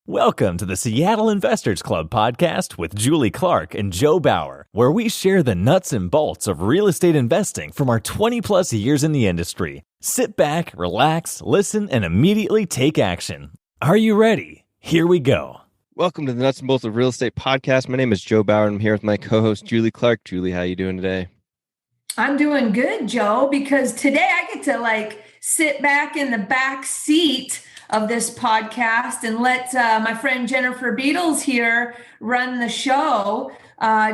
Welcome to the Seattle Investors Club podcast with Julie Clark and Joe Bauer, where we share the nuts and bolts of real estate investing from our 20-plus years in the industry. Sit back, relax, listen, and immediately take action. Are you ready? Here we go. Welcome to the Nuts and Bolts of Real Estate podcast. My name is Joe Bauer, and I'm here with my co-host, Julie Clark. Julie, how you doing today? I'm doing good, Joe, because today I get to sit back in the back seat of this podcast and let my friend Jennifer Beadles here run the show.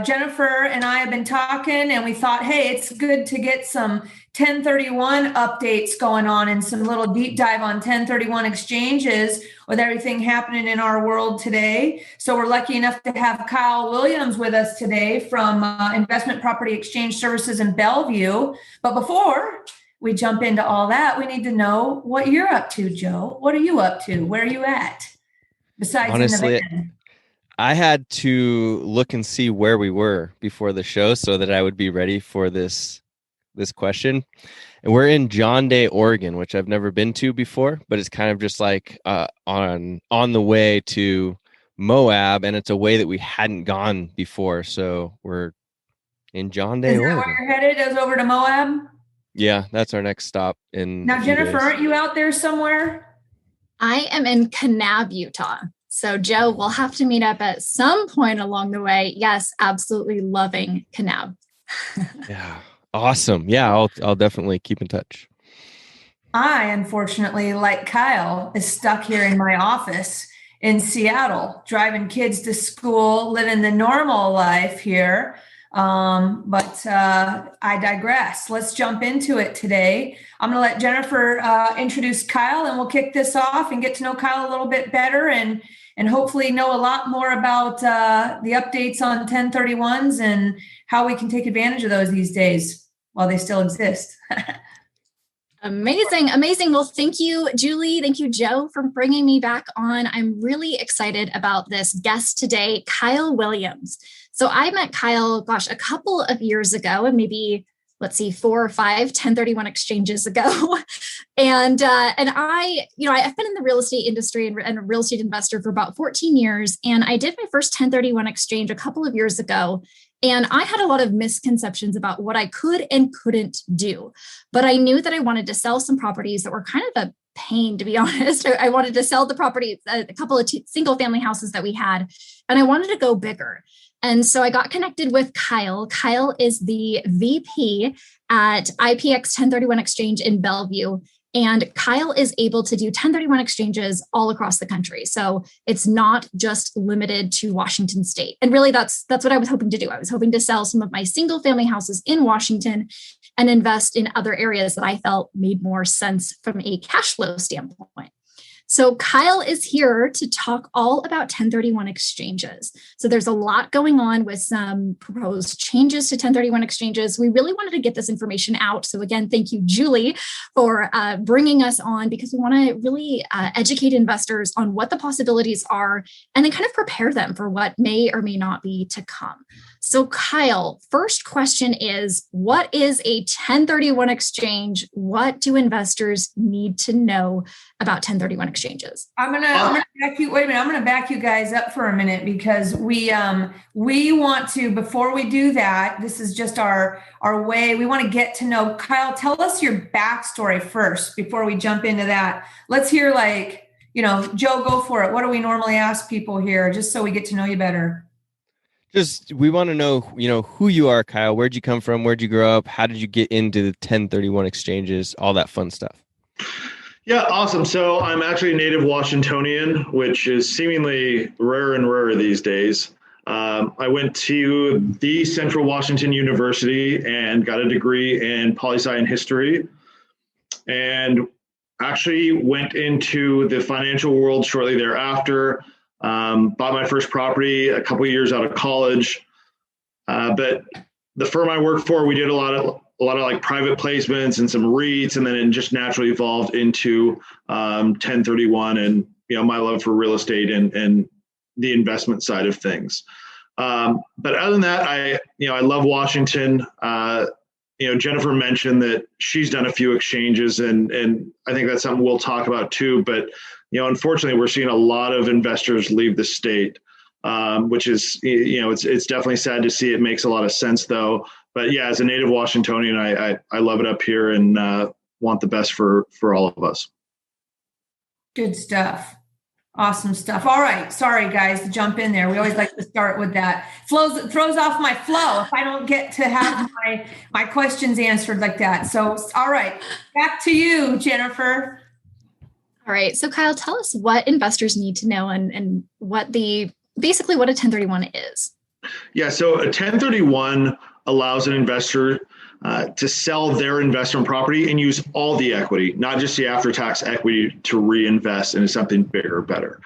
Jennifer and I have been talking and we thought, hey, it's good to get some 1031 updates going on and some little deep dive on 1031 exchanges with everything happening in our world today. So we're lucky enough to have Kyle Williams with us today from Investment Property Exchange Services in Bellevue. But before we jump into all that, we need to know what you're up to, Joe. What are you up to? Where are you at? Besides, honestly, in the van? I had to look and see where we were before the show so that I would be ready for this question. And we're in John Day, Oregon, which I've never been to before, but it's kind of just like on the way to Moab, and it's a way that we hadn't gone before. So we're in John Day, Oregon. Is that where you're headed? Is over to Moab? Yeah, that's our next stop. Now, Jennifer, aren't you out there somewhere? I am in Kanab, Utah. So, Joe, we'll have to meet up at some point along the way. Yes, absolutely loving Kanab. Yeah, awesome. Yeah, I'll definitely keep in touch. I, unfortunately, like Kyle, is stuck here in my office in Seattle, driving kids to school, living the normal life here. But I digress. Let's jump into it today. I'm going to let Jennifer introduce Kyle, and we'll kick this off and get to know Kyle a little bit better and hopefully know a lot more about the updates on 1031s and how we can take advantage of those these days while they still exist. Amazing. Well, thank you, Julie. Thank you, Joe, for bringing me back on. I'm really excited about this guest today, Kyle Williams. So I met Kyle, a couple of years ago, and maybe, 4 or 5 1031 exchanges ago. And I've been in the real estate industry and a real estate investor for about 14 years. And I did my first 1031 exchange a couple of years ago. And I had a lot of misconceptions about what I could and couldn't do. But I knew that I wanted to sell some properties that were kind of a pain, to be honest. I wanted to sell the property, a couple of single family houses that we had, and I wanted to go bigger. And so I got connected with Kyle. Kyle is the VP at IPX 1031 Exchange in Bellevue. And Kyle is able to do 1031 exchanges all across the country. So it's not just limited to Washington State. And really, that's what I was hoping to do. I was hoping to sell some of my single family houses in Washington and invest in other areas that I felt made more sense from a cash flow standpoint. So Kyle is here to talk all about 1031 exchanges. So there's a lot going on with some proposed changes to 1031 exchanges. We really wanted to get this information out. So again, thank you, Julie, for bringing us on, because we want to really educate investors on what the possibilities are and then kind of prepare them for what may or may not be to come. So Kyle, first question is, what is a 1031 exchange? What do investors need to know about 1031 exchanges? I'm gonna back you. Wait a minute. I'm gonna back you guys up for a minute, because we want to, before we do that, this is just our way. We want to get to know Kyle. Tell us your backstory first before we jump into that. Let's hear, Joe, go for it. What do we normally ask people here, just so we get to know you better? We want to know, who you are, Kyle. Where'd you come from? Where'd you grow up? How did you get into the 1031 exchanges? All that fun stuff. Yeah, awesome. So I'm actually a native Washingtonian, which is seemingly rare and rarer these days. I went to the Central Washington University and got a degree in poli-sci and history, and actually went into the financial world shortly thereafter. Bought my first property a couple of years out of college. But the firm I worked for, we did a lot of like private placements and some REITs, and then it just naturally evolved into 1031 and, my love for real estate and the investment side of things. But other than that, I love Washington. Jennifer mentioned that she's done a few exchanges, and I think that's something we'll talk about too. But Unfortunately, we're seeing a lot of investors leave the state, which is, it's definitely sad to see. It makes a lot of sense, though. But yeah, as a native Washingtonian, I love it up here and want the best for all of us. Good stuff. Awesome stuff. All right. Sorry, guys, to jump in there. We always like to start with that. Throws off my flow if I don't get to have my questions answered like that. So, all right. Back to you, Jennifer. All right. So, Kyle, tell us what investors need to know and basically what a 1031 is. Yeah. So a 1031 allows an investor to sell their investment property and use all the equity, not just the after-tax equity, to reinvest into something bigger or better.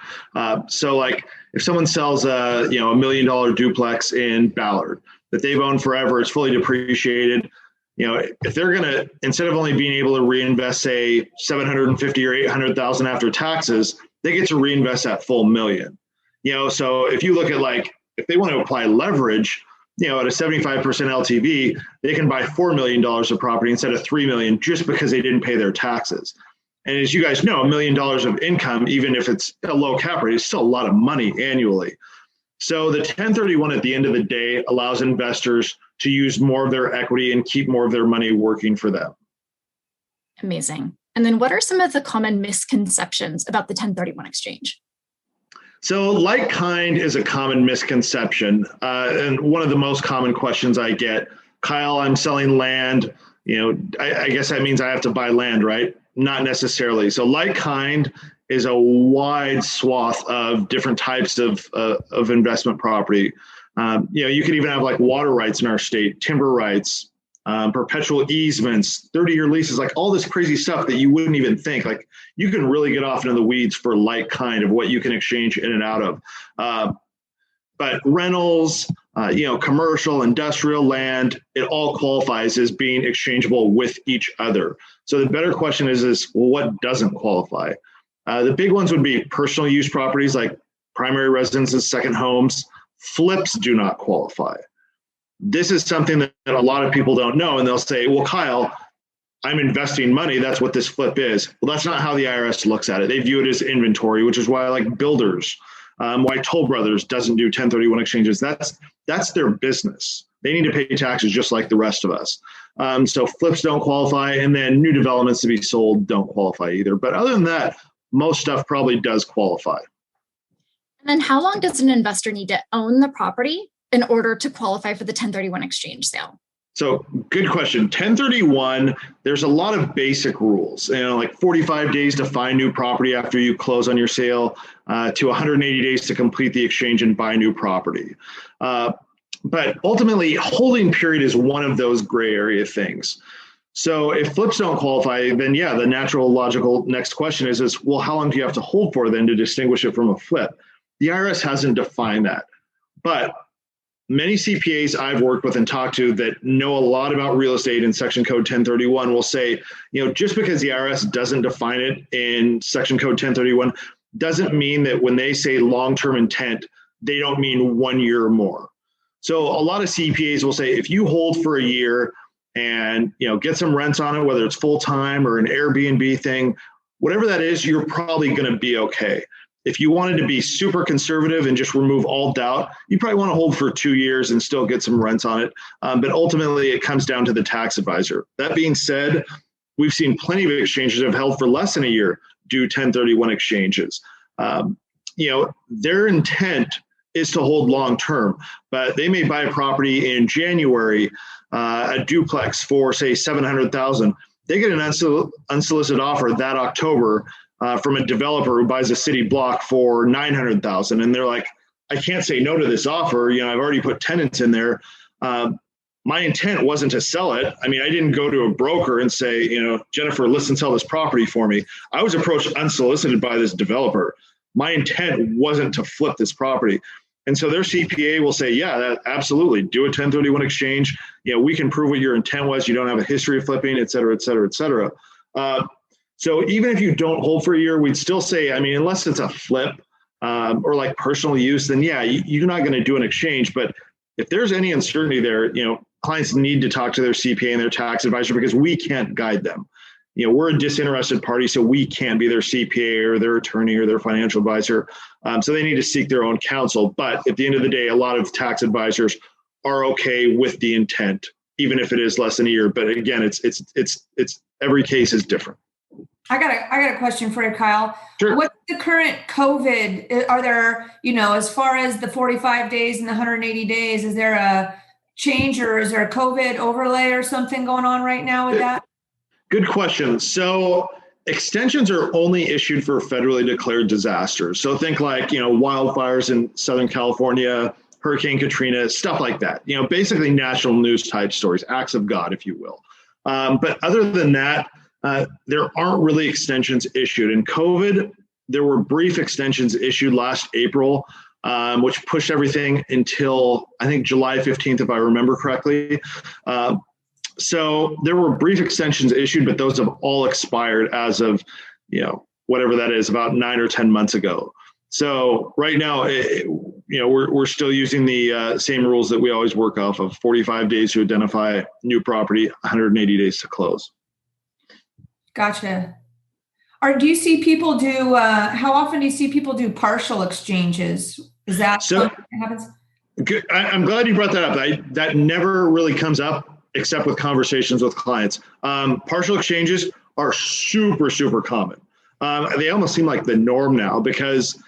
So like if someone sells a $1 million duplex in Ballard that they've owned forever, it's fully depreciated. If they're going to, instead of only being able to reinvest, say, $750,000 or $800,000 after taxes, they get to reinvest that full $1 million. So if you look at if they want to apply leverage, at a 75% LTV, they can buy $4 million of property instead of $3 million just because they didn't pay their taxes. And as you guys know, $1 million of income, even if it's a low cap rate, is still a lot of money annually. So the 1031 at the end of the day allows investors to use more of their equity and keep more of their money working for them. Amazing. And then what are some of the common misconceptions about the 1031 exchange? So like kind is a common misconception. And one of the most common questions I get, Kyle, I'm selling land. I guess that means I have to buy land, right? Not necessarily. So like kind is a wide swath of different types of investment property. You could even have like water rights in our state, timber rights, perpetual easements, 30-year leases, like all this crazy stuff that you wouldn't even think. Like you can really get off into the weeds for like kind of what you can exchange in and out of. But rentals, commercial, industrial land, it all qualifies as being exchangeable with each other. So the better question is what doesn't qualify? The big ones would be personal use properties like primary residences, second homes. Flips do not qualify. This is something that a lot of people don't know. And they'll say, well, Kyle, I'm investing money. That's what this flip is. Well, that's not how the IRS looks at it. They view it as inventory, which is why I like builders, why Toll Brothers doesn't do 1031 exchanges. That's their business. They need to pay taxes just like the rest of us. So flips don't qualify. And then new developments to be sold don't qualify either. But other than that, most stuff probably does qualify. And then how long does an investor need to own the property in order to qualify for the 1031 exchange sale? So good question. 1031, there's a lot of basic rules, like 45 days to find new property after you close on your sale, to 180 days to complete the exchange and buy new property. But ultimately, holding period is one of those gray area things. So if flips don't qualify, then yeah, the natural logical next question is, well, how long do you have to hold for then to distinguish it from a flip? The IRS hasn't defined that. But many CPAs I've worked with and talked to that know a lot about real estate in Section Code 1031 will say, just because the IRS doesn't define it in Section Code 1031 doesn't mean that when they say long-term intent, they don't mean 1 year or more. So a lot of CPAs will say, if you hold for a year and get some rents on it, whether it's full-time or an Airbnb thing, whatever that is, you're probably going to be okay. If you wanted to be super conservative and just remove all doubt, you probably want to hold for 2 years and still get some rents on it. But ultimately, it comes down to the tax advisor. That being said, we've seen plenty of exchanges that have held for less than a year do 1031 exchanges. Their intent is to hold long term, but they may buy a property in January, a duplex for, say, $700,000. They get an unsolicited offer that October from a developer who buys a city block for $900,000. And they're like, I can't say no to this offer. I've already put tenants in there. My intent wasn't to sell it. I mean, I didn't go to a broker and say, Jennifer, listen, sell this property for me. I was approached unsolicited by this developer. My intent wasn't to flip this property. And so their CPA will say, yeah, absolutely. Do a 1031 exchange. We can prove what your intent was. You don't have a history of flipping, et cetera, et cetera, et cetera. So even if you don't hold for a year, we'd still say, unless it's a flip or like personal use, then yeah, you're not going to do an exchange. But if there's any uncertainty there, clients need to talk to their CPA and their tax advisor because we can't guide them. we're a disinterested party, so we can't be their CPA or their attorney or their financial advisor. So they need to seek their own counsel. But at the end of the day, a lot of tax advisors are okay with the intent, even if it is less than a year. But again, it's every case is different. I got a question for you, Kyle. Sure. What's the current COVID? Are there, as far as the 45 days and the 180 days, is there a change or is there a COVID overlay or something going on right now with that? Good question. So extensions are only issued for federally declared disasters. So think like, wildfires in Southern California, Hurricane Katrina, stuff like that. Basically national news type stories, acts of God, if you will. But other than that, there aren't really extensions issued. In COVID, there were brief extensions issued last April, which pushed everything until, I think, July 15th, if I remember correctly. So there were brief extensions issued, but those have all expired as of, whatever that is, about 9 or 10 months ago. So right now, we're still using the same rules that we always work off of: 45 days to identify new property, 180 days to close. Gotcha. Or do you see people do, how often do you see people do partial exchanges? Is that what happens? Good. I'm glad you brought that up. That never really comes up except with conversations with clients. Partial exchanges are super, super common. They almost seem like the norm now because,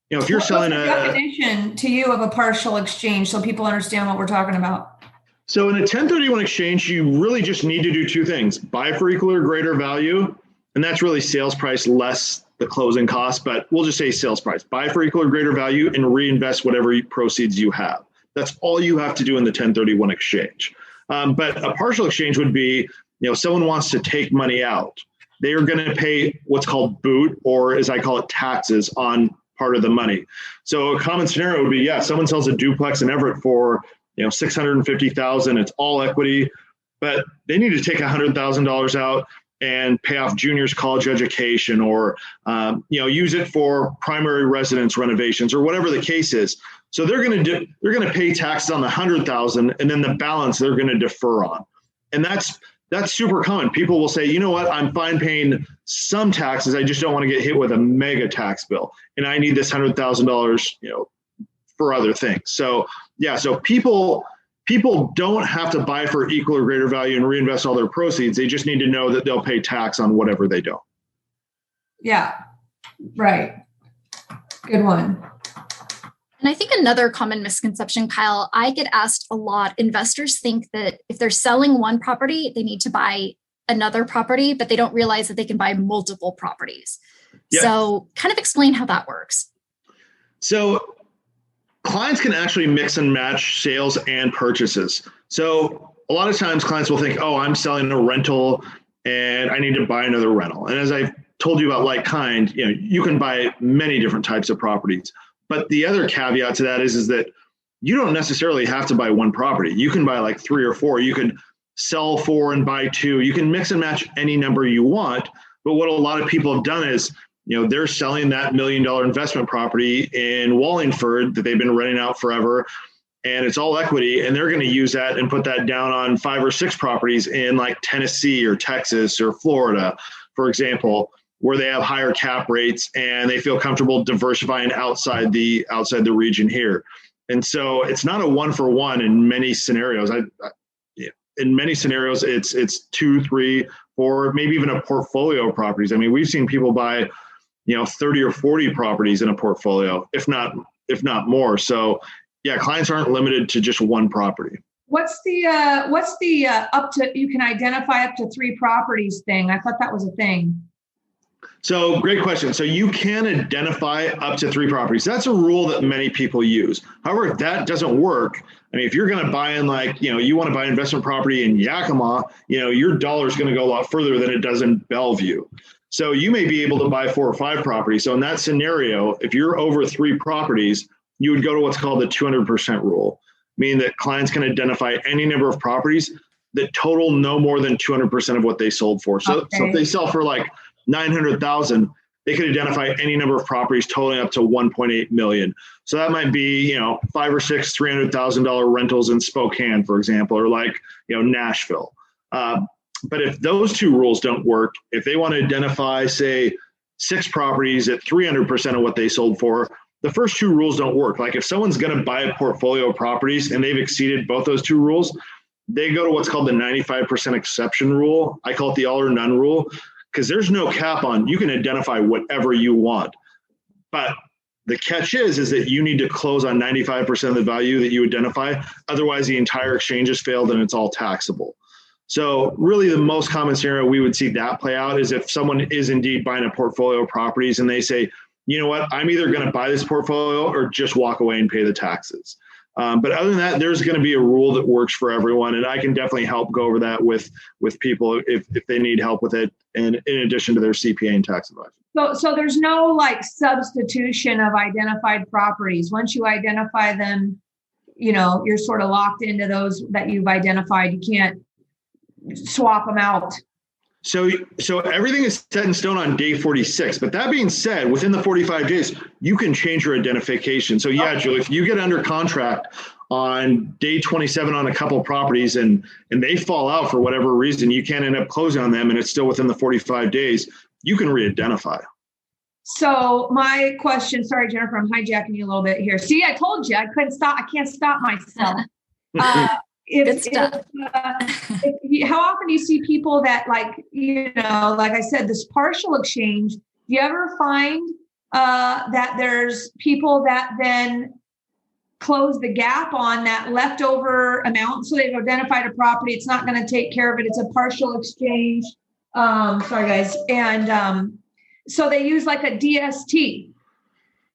if you're selling what's the definition to you of a partial exchange so people understand what we're talking about? So in a 1031 exchange, you really just need to do two things: buy for equal or greater value. And that's really sales price less the closing cost, but we'll just say sales price. Buy for equal or greater value and reinvest whatever proceeds you have. That's all you have to do in the 1031 exchange. But a partial exchange would be, someone wants to take money out. They are going to pay what's called boot, or as I call it, taxes on part of the money. So a common scenario would be, someone sells a duplex in Everett for, $650,000. It's all equity, but they need to take $100,000 out and pay off junior's college education, or use it for primary residence renovations, or whatever the case is. So they're going to pay taxes on the $100,000, and then the balance they're going to defer on. And that's super common. People will say, I'm fine paying some taxes. I just don't want to get hit with a mega tax bill, and I need this $100,000, for other things. So so people don't have to buy for equal or greater value and reinvest all their proceeds. They just need to know that they'll pay tax on whatever they don't. Yeah, right. Good one. And I think another common misconception, Kyle, I get asked a lot. Investors think that if they're selling one property, they need to buy another property, but they don't realize that they can buy multiple properties. Yeah. So kind of explain how that works. So clients can actually mix and match sales and purchases. So a lot of times clients will think, I'm selling a rental and I need to buy another rental. And as I told you about like kind, you can buy many different types of properties. But the other caveat to that is that you don't necessarily have to buy one property. You can buy like 3 or 4. You can sell 4 and buy 2. You can mix and match any number you want. But what a lot of people have done is, they're selling that $1 million investment property in Wallingford that they've been renting out forever, and it's all equity. And they're going to use that and put that down on 5 or 6 properties in like Tennessee or Texas or Florida, for example, where they have higher cap rates and they feel comfortable diversifying outside the region here. And so it's not a 1-for-1 in many scenarios. In many scenarios, it's 2, 3, 4, maybe even a portfolio of properties. I mean, we've seen people buy, 30 or 40 properties in a portfolio, if not more. So clients aren't limited to just one property. What's the up to, you can identify up to 3 properties thing? I thought that was a thing. So great question. So you can identify up to 3 properties. That's a rule that many people use. However, if that doesn't work, I mean, if you're going to buy in you want to buy investment property in Yakima, your dollar is going to go a lot further than it does in Bellevue. So you may be able to buy 4 or 5 properties. So in that scenario, if you're over 3 properties, you would go to what's called the 200% rule, meaning that clients can identify any number of properties that total no more than 200% of what they sold for. So if they sell for like $900,000, they could identify any number of properties totaling up to $1.8 million. So that might be, 5 or 6 $300,000 rentals in Spokane, for example, or like, Nashville. But if those two rules don't work, if they want to identify, say, 6 properties at 300% of what they sold for, the first 2 rules don't work. Like if someone's going to buy a portfolio of properties and they've exceeded both those 2 rules, they go to what's called the 95% exception rule. I call it the all or none rule, because there's no cap on, you can identify whatever you want. But the catch is that you need to close on 95% of the value that you identify. Otherwise, the entire exchange has failed and it's all taxable. So really the most common scenario we would see that play out is if someone is indeed buying a portfolio of properties and they say, you know what, I'm either going to buy this portfolio or just walk away and pay the taxes. But other than that, there's going to be a rule that works for everyone. And I can definitely help go over that with people if they need help with it. And in addition to their CPA and tax advisor. So there's no like substitution of identified properties. Once you identify them, you're sort of locked into those that you've identified. You can't swap them out. So everything is set in stone on day 46. But that being said, within the 45 days, you can change your identification. So yeah, Julie, if you get under contract on day 27 on a couple of properties and they fall out for whatever reason, you can't end up closing on them and it's still within the 45 days, you can re-identify. So my question, sorry, Jennifer, I'm hijacking you a little bit here. See, I told you I couldn't stop. I can't stop myself. How often do you see people that like I said, this partial exchange, do you ever find that there's people that then close the gap on that leftover amount? So they've identified a property. It's not going to take care of it. It's a partial exchange. Sorry guys. And so they use like a DST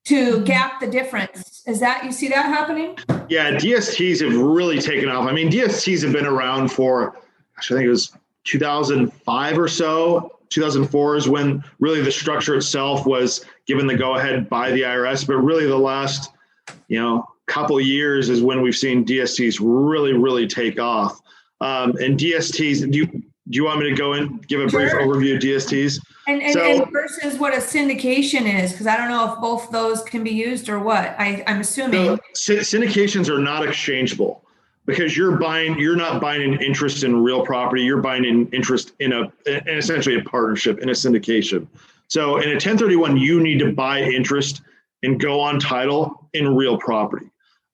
to gap the difference. You see that happening? Yeah, DSTs have really taken off. I mean, DSTs have been around for, I think it was 2005 or so. 2004 is when really the structure itself was given the go-ahead by the IRS. But really the last, couple of years is when we've seen DSTs really, really take off. And DSTs, do you want me to go and give a brief overview of DSTs? And versus what a syndication is, because I don't know if both those can be used or what. I'm assuming. Syndications are not exchangeable because you're not buying an interest in real property. You're buying an interest in essentially a partnership in a syndication. So in a 1031, you need to buy interest and go on title in real property.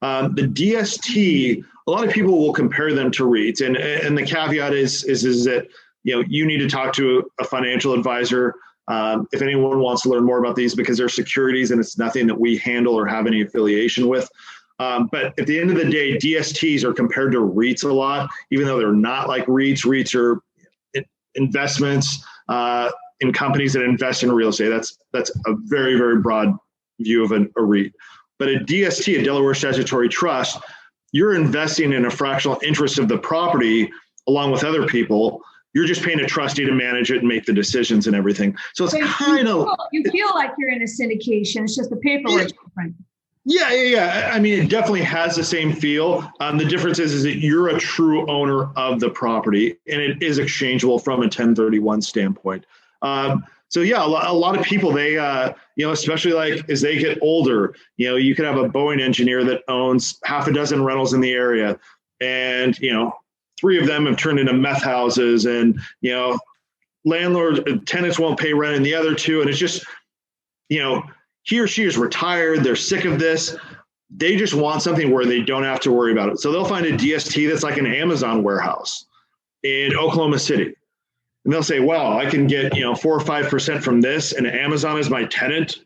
The DST, a lot of people will compare them to REITs, and the caveat is that you need to talk to a financial advisor if anyone wants to learn more about these, because they're securities and it's nothing that we handle or have any affiliation with. But at the end of the day, DSTs are compared to REITs a lot, even though they're not like REITs. REITs are investments in companies that invest in real estate. That's a very, very broad view of a REIT. But a DST, a Delaware Statutory Trust, you're investing in a fractional interest of the property along with other people. You're just paying a trustee to manage it and make the decisions and everything. So it's kind of... You feel like you're in a syndication. It's just the paperwork's different. Yeah. I mean, it definitely has the same feel. The difference is that you're a true owner of the property and it is exchangeable from a 1031 standpoint. So yeah, a lot of people, they, especially like as they get older, you could have a Boeing engineer that owns half a dozen rentals in the area and, 3 of them have turned into meth houses and, landlords, tenants won't pay rent in the other 2. And it's just, he or she is retired. They're sick of this. They just want something where they don't have to worry about it. So they'll find a DST that's like an Amazon warehouse in Oklahoma City. And they'll say, wow, I can get, 4 or 5% from this and Amazon is my tenant.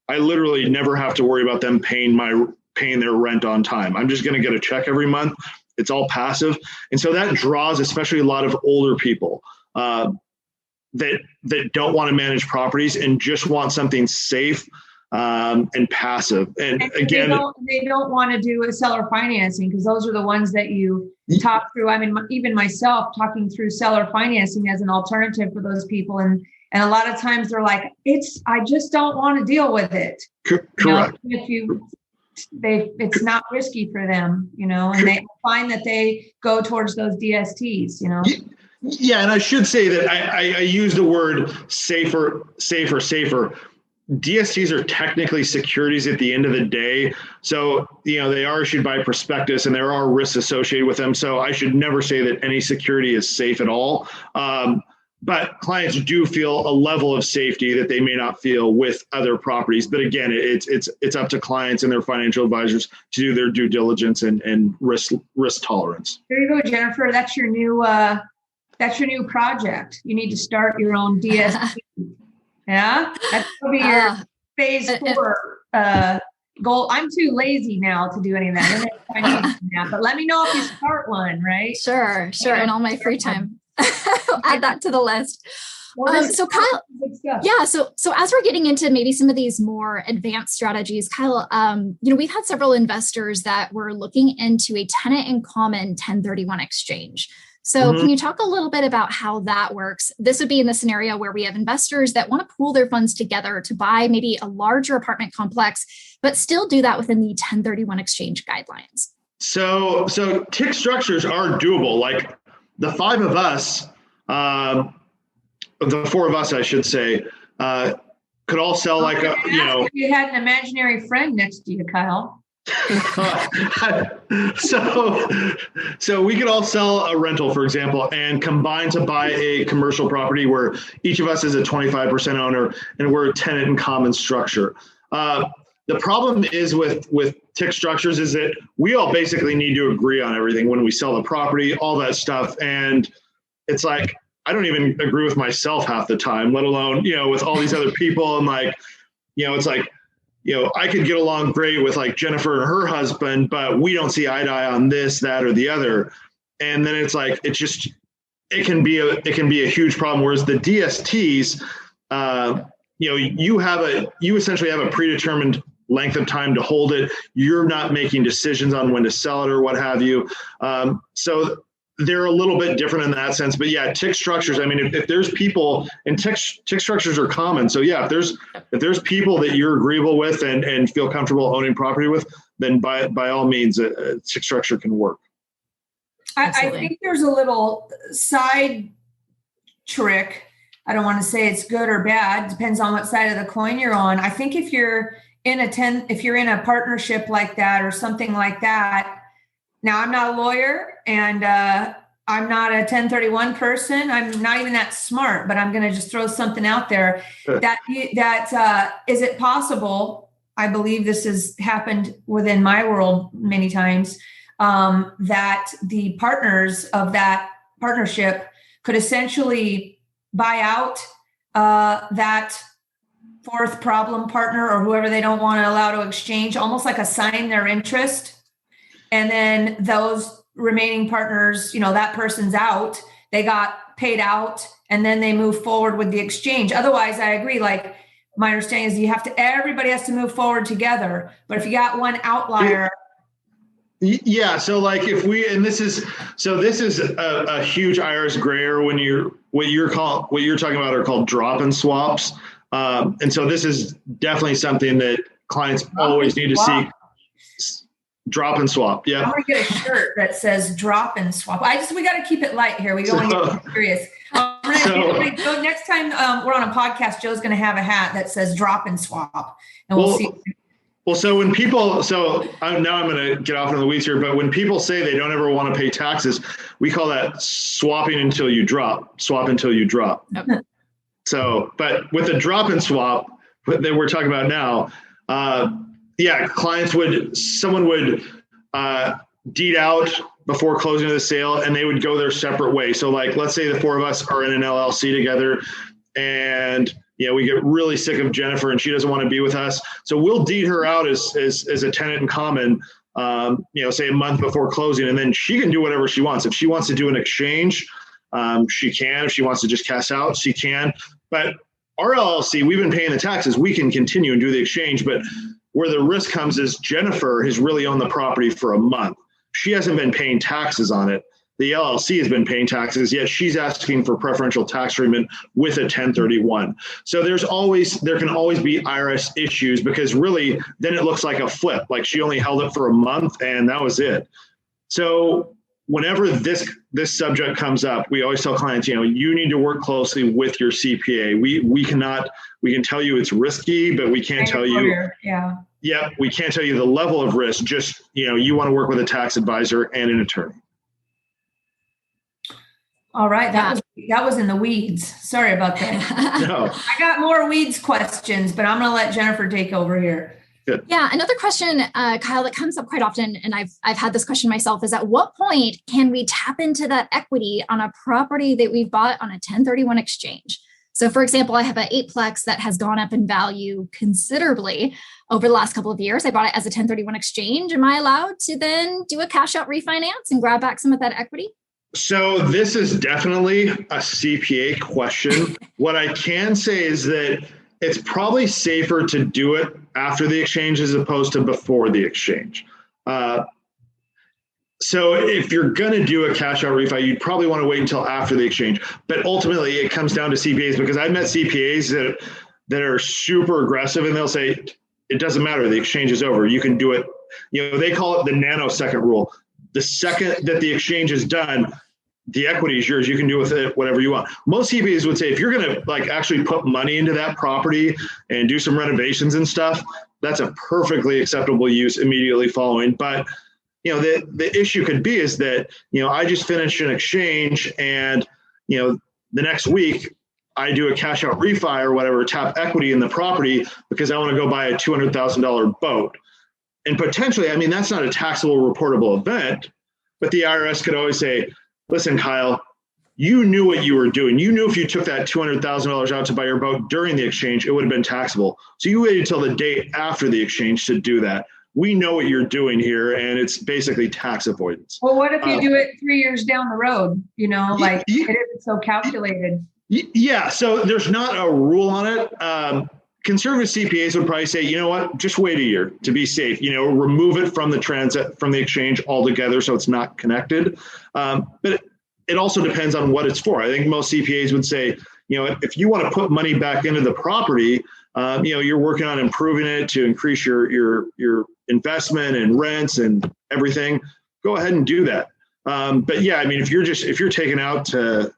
I literally never have to worry about them paying their rent on time. I'm just going to get a check every month. It's all passive. And so that draws especially a lot of older people that don't want to manage properties and just want something safe and passive. And again, they don't want to do a seller financing because those are the ones that you talk through. I mean, even myself talking through seller financing as an alternative for those people. And a lot of times they're like, I just don't want to deal with it. Correct. It's not risky for them, and they find that they go towards those DSTs, Yeah. And I should say that I use the word safer. DSTs are technically securities at the end of the day. So, they are issued by prospectus and there are risks associated with them. So I should never say that any security is safe at all. But clients do feel a level of safety that they may not feel with other properties. But again, it's up to clients and their financial advisors to do their due diligence and risk tolerance. There you go, Jennifer. That's your new project. You need to start your own DST. Yeah, that's going to be your phase 4 goal. I'm too lazy now to do any of that. I need to do that. But let me know if you start one, right? Sure. In all my free time. I'll add that to the list. So Kyle, so as we're getting into maybe some of these more advanced strategies, Kyle, we've had several investors that were looking into a tenant in common 1031 exchange. So can you talk a little bit about how that works? This would be in the scenario where we have investors that want to pool their funds together to buy maybe a larger apartment complex, but still do that within the 1031 exchange guidelines. So TIC structures are doable. Like the 5 of us, the 4 of us, I should say, could all sell like a, If you had an imaginary friend next to you, Kyle. So we could all sell a rental, for example, and combine to buy a commercial property where each of us is a 25% owner and we're a tenant in common structure. The problem is with TIC structures is that we all basically need to agree on everything when we sell the property, all that stuff. And it's like, I don't even agree with myself half the time, let alone, with all these other people. And like, it's like, I could get along great with like Jennifer and her husband, but we don't see eye to eye on this, that, or the other. And then it's like, it can be a huge problem. Whereas the DSTs, you essentially have a predetermined length of time to hold it. You're not making decisions on when to sell it or what have you. So they're a little bit different in that sense, but yeah, TIC structures. I mean, if there's people, and TIC structures are common. So yeah, if there's people that you're agreeable with and feel comfortable owning property with, then by all means, a TIC structure can work. I think there's a little side trick. I don't want to say it's good or bad. Depends on what side of the coin you're on. I think if you're in a partnership like that or something like that. Now, I'm not a lawyer and I'm not a 1031 person. I'm not even that smart, but I'm going to just throw something out there. Sure. That is it possible? I believe this has happened within my world many times, that the partners of that partnership could essentially buy out that fourth problem partner or whoever they don't want to allow to exchange, almost like assign their interest. And then those remaining partners, that person's out, they got paid out, and then they move forward with the exchange. Otherwise, I agree. Like my understanding is everybody has to move forward together. But if you got one outlier. Yeah. So like this is a huge IRS gray area when what you're talking about are called drop and swaps. And so this is definitely something that clients always need to see. Drop and swap. Yeah. I'm going to get a shirt that says drop and swap. We got to keep it light here. We don't want to get serious. Next time we're on a podcast, Joe's going to have a hat that says drop and swap, and we'll see. Well, so when people, I'm going to get off in the weeds here, but when people say they don't ever want to pay taxes, we call that swapping until you drop, swap until you drop. Yep. So, but with the drop and swap that we're talking about now, someone would deed out before closing of the sale and they would go their separate way. So like, let's say the 4 of us are in an LLC together and, we get really sick of Jennifer and she doesn't want to be with us. So we'll deed her out as a tenant in common, say a month before closing, and then she can do whatever she wants. If she wants to do an exchange, she can. If she wants to just cash out, she can. But our LLC, we've been paying the taxes. We can continue and do the exchange, but where the risk comes is Jennifer has really owned the property for a month. She hasn't been paying taxes on it. The LLC has been paying taxes, yet she's asking for preferential tax treatment with a 1031. So there can always be IRS issues because really then it looks like a flip, like she only held it for a month and that was it. So whenever this subject comes up, we always tell clients, you need to work closely with your CPA. We can tell you it's risky, but we can't tell you. Yeah, we can't tell you the level of risk. Just, you want to work with a tax advisor and an attorney. All right. That was in the weeds. Sorry about that. No. I got more weeds questions, but I'm going to let Jennifer take over here. Good. Yeah. Another question, Kyle, that comes up quite often, and I've had this question myself, is at what point can we tap into that equity on a property that we've bought on a 1031 exchange? So for example, I have an 8-plex that has gone up in value considerably over the last couple of years. I bought it as a 1031 exchange. Am I allowed to then do a cash out refinance and grab back some of that equity? So this is definitely a CPA question. What I can say is that it's probably safer to do it after the exchange as opposed to before the exchange. So if you're going to do a cash out refi, you'd probably want to wait until after the exchange. But ultimately, it comes down to CPAs, because I've met CPAs that are super aggressive, and they'll say, it doesn't matter. The exchange is over. You can do it. They call it the nanosecond rule. The second that the exchange is done, the equity is yours. You can do with it whatever you want. Most CPAs would say, if you're going to actually put money into that property and do some renovations and stuff, that's a perfectly acceptable use immediately following. But the issue could be is that, I just finished an exchange, and, the next week I do a cash out refi or whatever, tap equity in the property because I want to go buy a $200,000 boat. And potentially, that's not a taxable reportable event, but the IRS could always say, listen, Kyle, you knew what you were doing. You knew if you took that $200,000 out to buy your boat during the exchange, it would have been taxable. So you waited until the day after the exchange to do that. We know what you're doing here, and it's basically tax avoidance. Well, what if you do it 3 years down the road? It isn't so calculated. Yeah, so there's not a rule on it. Conservative CPAs would probably say, you know what, just wait a year to be safe. Remove it from the exchange altogether so it's not connected. But it also depends on what it's for. I think most CPAs would say, if you want to put money back into the property, you're working on improving it to increase your investment and rents and everything, go ahead and do that. But yeah, if you're taking out to,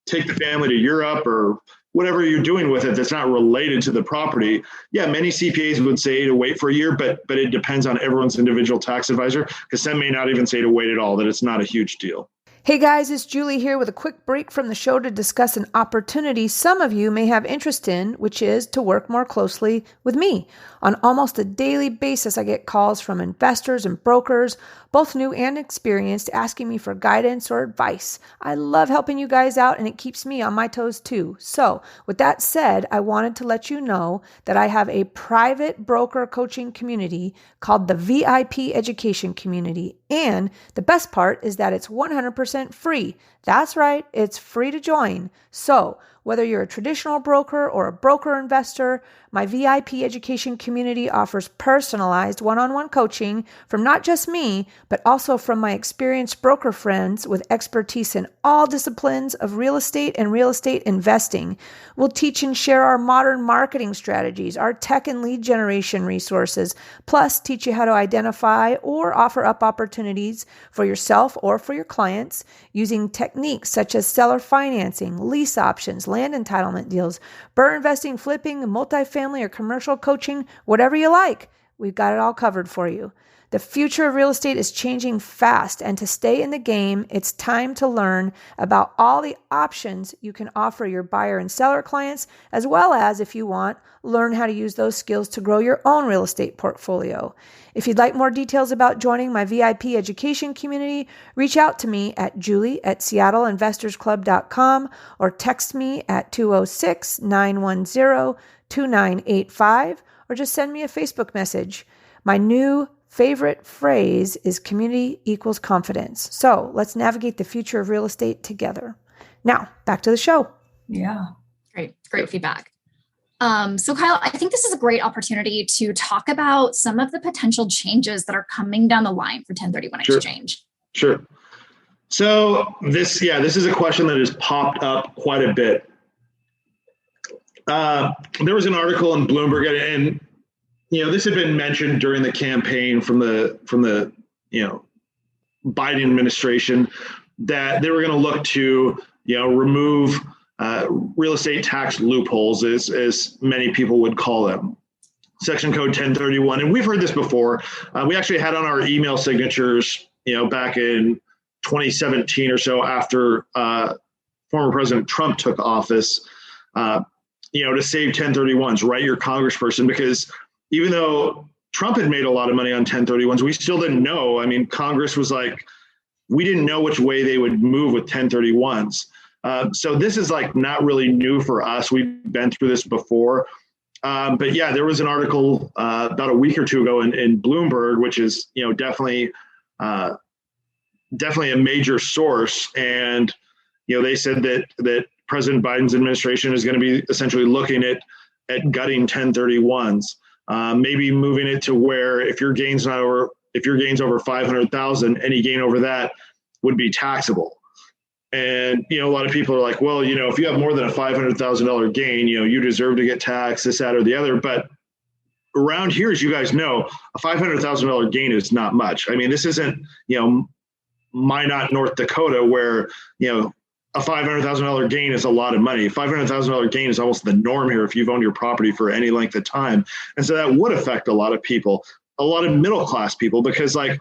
take the family to Europe or whatever you're doing with it that's not related to the property, yeah, many CPAs would say to wait for a year, but it depends on everyone's individual tax advisor, because some may not even say to wait at all, that it's not a huge deal. Hey guys, it's Julie here with a quick break from the show to discuss an opportunity some of you may have interest in, which is to work more closely with me. On almost a daily basis, I get calls from investors and brokers, both new and experienced, asking me for guidance or advice. I love helping you guys out, and it keeps me on my toes too. So with that said, I wanted to let you know that I have a private broker coaching community called the VIP Education Community. And the best part is that it's 100% free. That's right, it's free to join. So whether you're a traditional broker or a broker investor, my VIP education community offers personalized one-on-one coaching from not just me, but also from my experienced broker friends with expertise in all disciplines of real estate and real estate investing. We'll teach and share our modern marketing strategies, our tech and lead generation resources, plus teach you how to identify or offer up opportunities for yourself or for your clients using techniques such as seller financing, lease options, land entitlement deals, BRRRR investing, flipping, multifamily or commercial coaching, whatever you like. We've got it all covered for you. The future of real estate is changing fast, and to stay in the game, it's time to learn about all the options you can offer your buyer and seller clients, as well as, if you want, learn how to use those skills to grow your own real estate portfolio. If you'd like more details about joining my VIP education community, reach out to me at julie@seattleinvestorsclub.com or text me at 206-910-2985 or just send me a Facebook message. My new favorite phrase is community equals confidence. So let's navigate the future of real estate together. Now, back to the show. Yeah. Great feedback. So Kyle, I think this is a great opportunity to talk about some of the potential changes that are coming down the line for 1031 exchange. Sure. So this is a question that has popped up quite a bit. There was an article in Bloomberg, and this had been mentioned during the campaign from the Biden administration that they were going to look to, remove real estate tax loopholes, as many people would call them. Section code 1031. And we've heard this before. We actually had on our email signatures, back in 2017 or so, after former President Trump took office, to save 1031s, write your congressperson, because even though Trump had made a lot of money on 1031s, we still didn't know. I mean, Congress was like, we didn't know which way they would move with 1031s. So this is like not really new for us. We've been through this before. But yeah, there was an article about a week or two ago in Bloomberg, which is, definitely a major source. And, they said that President Biden's administration is going to be essentially looking at gutting 1031s, maybe moving it to where if your gain's over 500,000, any gain over that would be taxable. And, a lot of people are like, well, if you have more than a $500,000 gain, you deserve to get taxed, this, that, or the other. But around here, as you guys know, a $500,000 gain is not much. I mean, this isn't, Minot, North Dakota, where, a $500,000 gain is a lot of money. $500,000 gain is almost the norm here if you've owned your property for any length of time. And so that would affect a lot of people, a lot of middle-class people, because like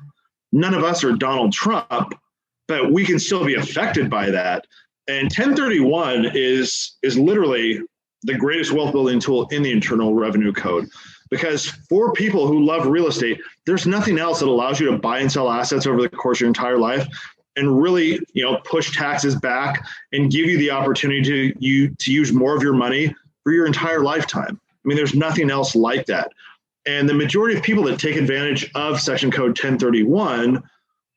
none of us are Donald Trump, but we can still be affected by that. And 1031 is literally the greatest wealth building tool in the Internal Revenue Code, because for people who love real estate, there's nothing else that allows you to buy and sell assets over the course of your entire life and really, push taxes back and give you the opportunity to use more of your money for your entire lifetime. I mean, there's nothing else like that. And the majority of people that take advantage of Section Code 1031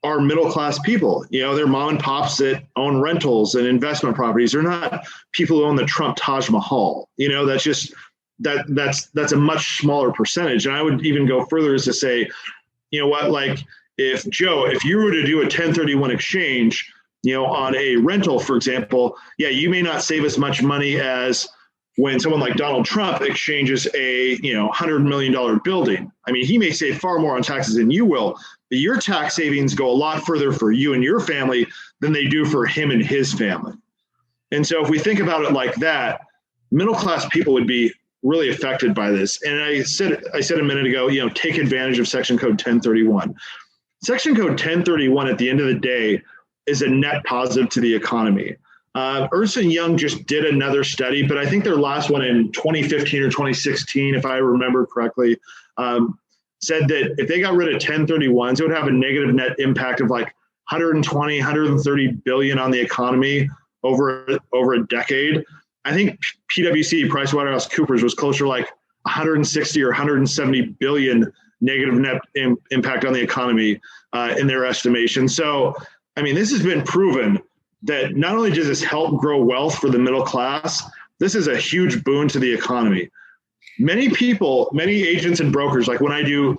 are middle-class people. They're mom and pops that own rentals and investment properties. They're not people who own the Trump Taj Mahal. That's just, that's a much smaller percentage. And I would even go further as to say, like if you were to do a 1031 exchange, on a rental, for example, yeah, you may not save as much money as when someone like Donald Trump exchanges a, $100 million building. I mean, he may save far more on taxes than you will, but your tax savings go a lot further for you and your family than they do for him and his family. And so if we think about it like that, middle-class people would be really affected by this. And I said a minute ago, take advantage of Section Code 1031. Section Code 1031 at the end of the day is a net positive to the economy. Ernst & Young just did another study, but I think their last one in 2015 or 2016, if I remember correctly, said that if they got rid of 1031s, it would have a negative net impact of like 120, 130 billion on the economy over a decade. I think PwC, PricewaterhouseCoopers, was closer to like 160 or 170 billion negative net impact on the economy in their estimation. So, I mean, this has been proven that not only does this help grow wealth for the middle class, this is a huge boon to the economy. Many people, many agents and brokers, like when I do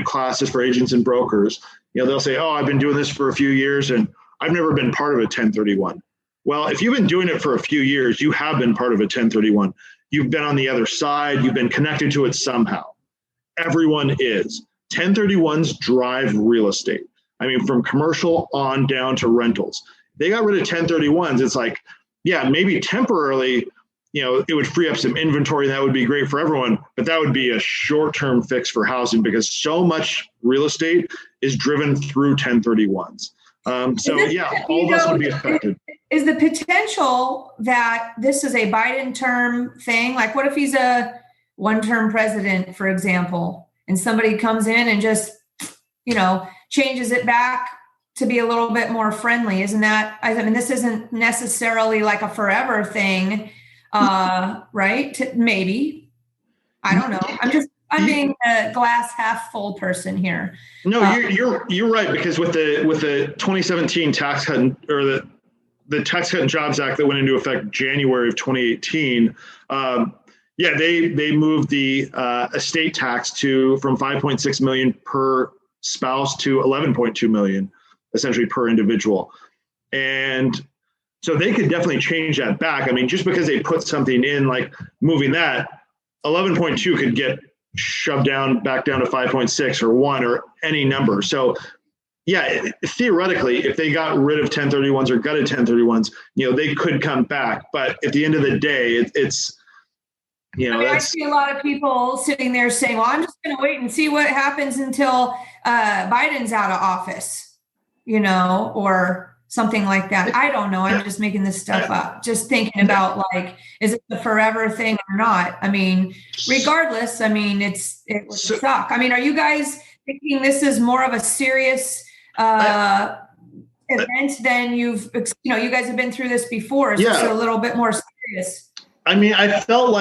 classes for agents and brokers, they'll say, oh, I've been doing this for a few years and I've never been part of a 1031. Well, if you've been doing it for a few years, you have been part of a 1031. You've been on the other side. You've been connected to it somehow. Everyone is. 1031s drive real estate. I mean, from commercial on down to rentals. They got rid of 1031s. It's like, yeah, maybe temporarily, it would free up some inventory. That would be great for everyone, but that would be a short-term fix for housing because so much real estate is driven through 1031s. So yeah, all of us would be affected. Is the potential that this is a Biden term thing? Like what if he's a one-term president, for example, and somebody comes in and just, changes it back to be a little bit more friendly? Isn't that, I mean, this isn't necessarily like a forever thing, right? Maybe. I don't know. I'm being a glass half full person here. No, you're right, because with the 2017 tax cut or the Tax Cut and Jobs Act that went into effect January of 2018, they moved the estate tax from 5.6 million per spouse to 11.2 million, essentially per individual. And so they could definitely change that back. I mean, just because they put something in, like moving that, 11.2 could get shoved back down to 5.6 or 1 or any number. So, yeah, theoretically, if they got rid of 1031s or gutted 1031s, they could come back. But at the end of the day, it's, I see a lot of people sitting there saying, well, I'm just going to wait and see what happens until Biden's out of office, or something like that. I don't know. I'm just making this stuff up, just thinking about is it the forever thing or not? I mean, regardless, I mean, it would suck. I mean, are you guys thinking this is more of a serious event than you guys have been through this before? Is this a little bit more serious? I mean, I felt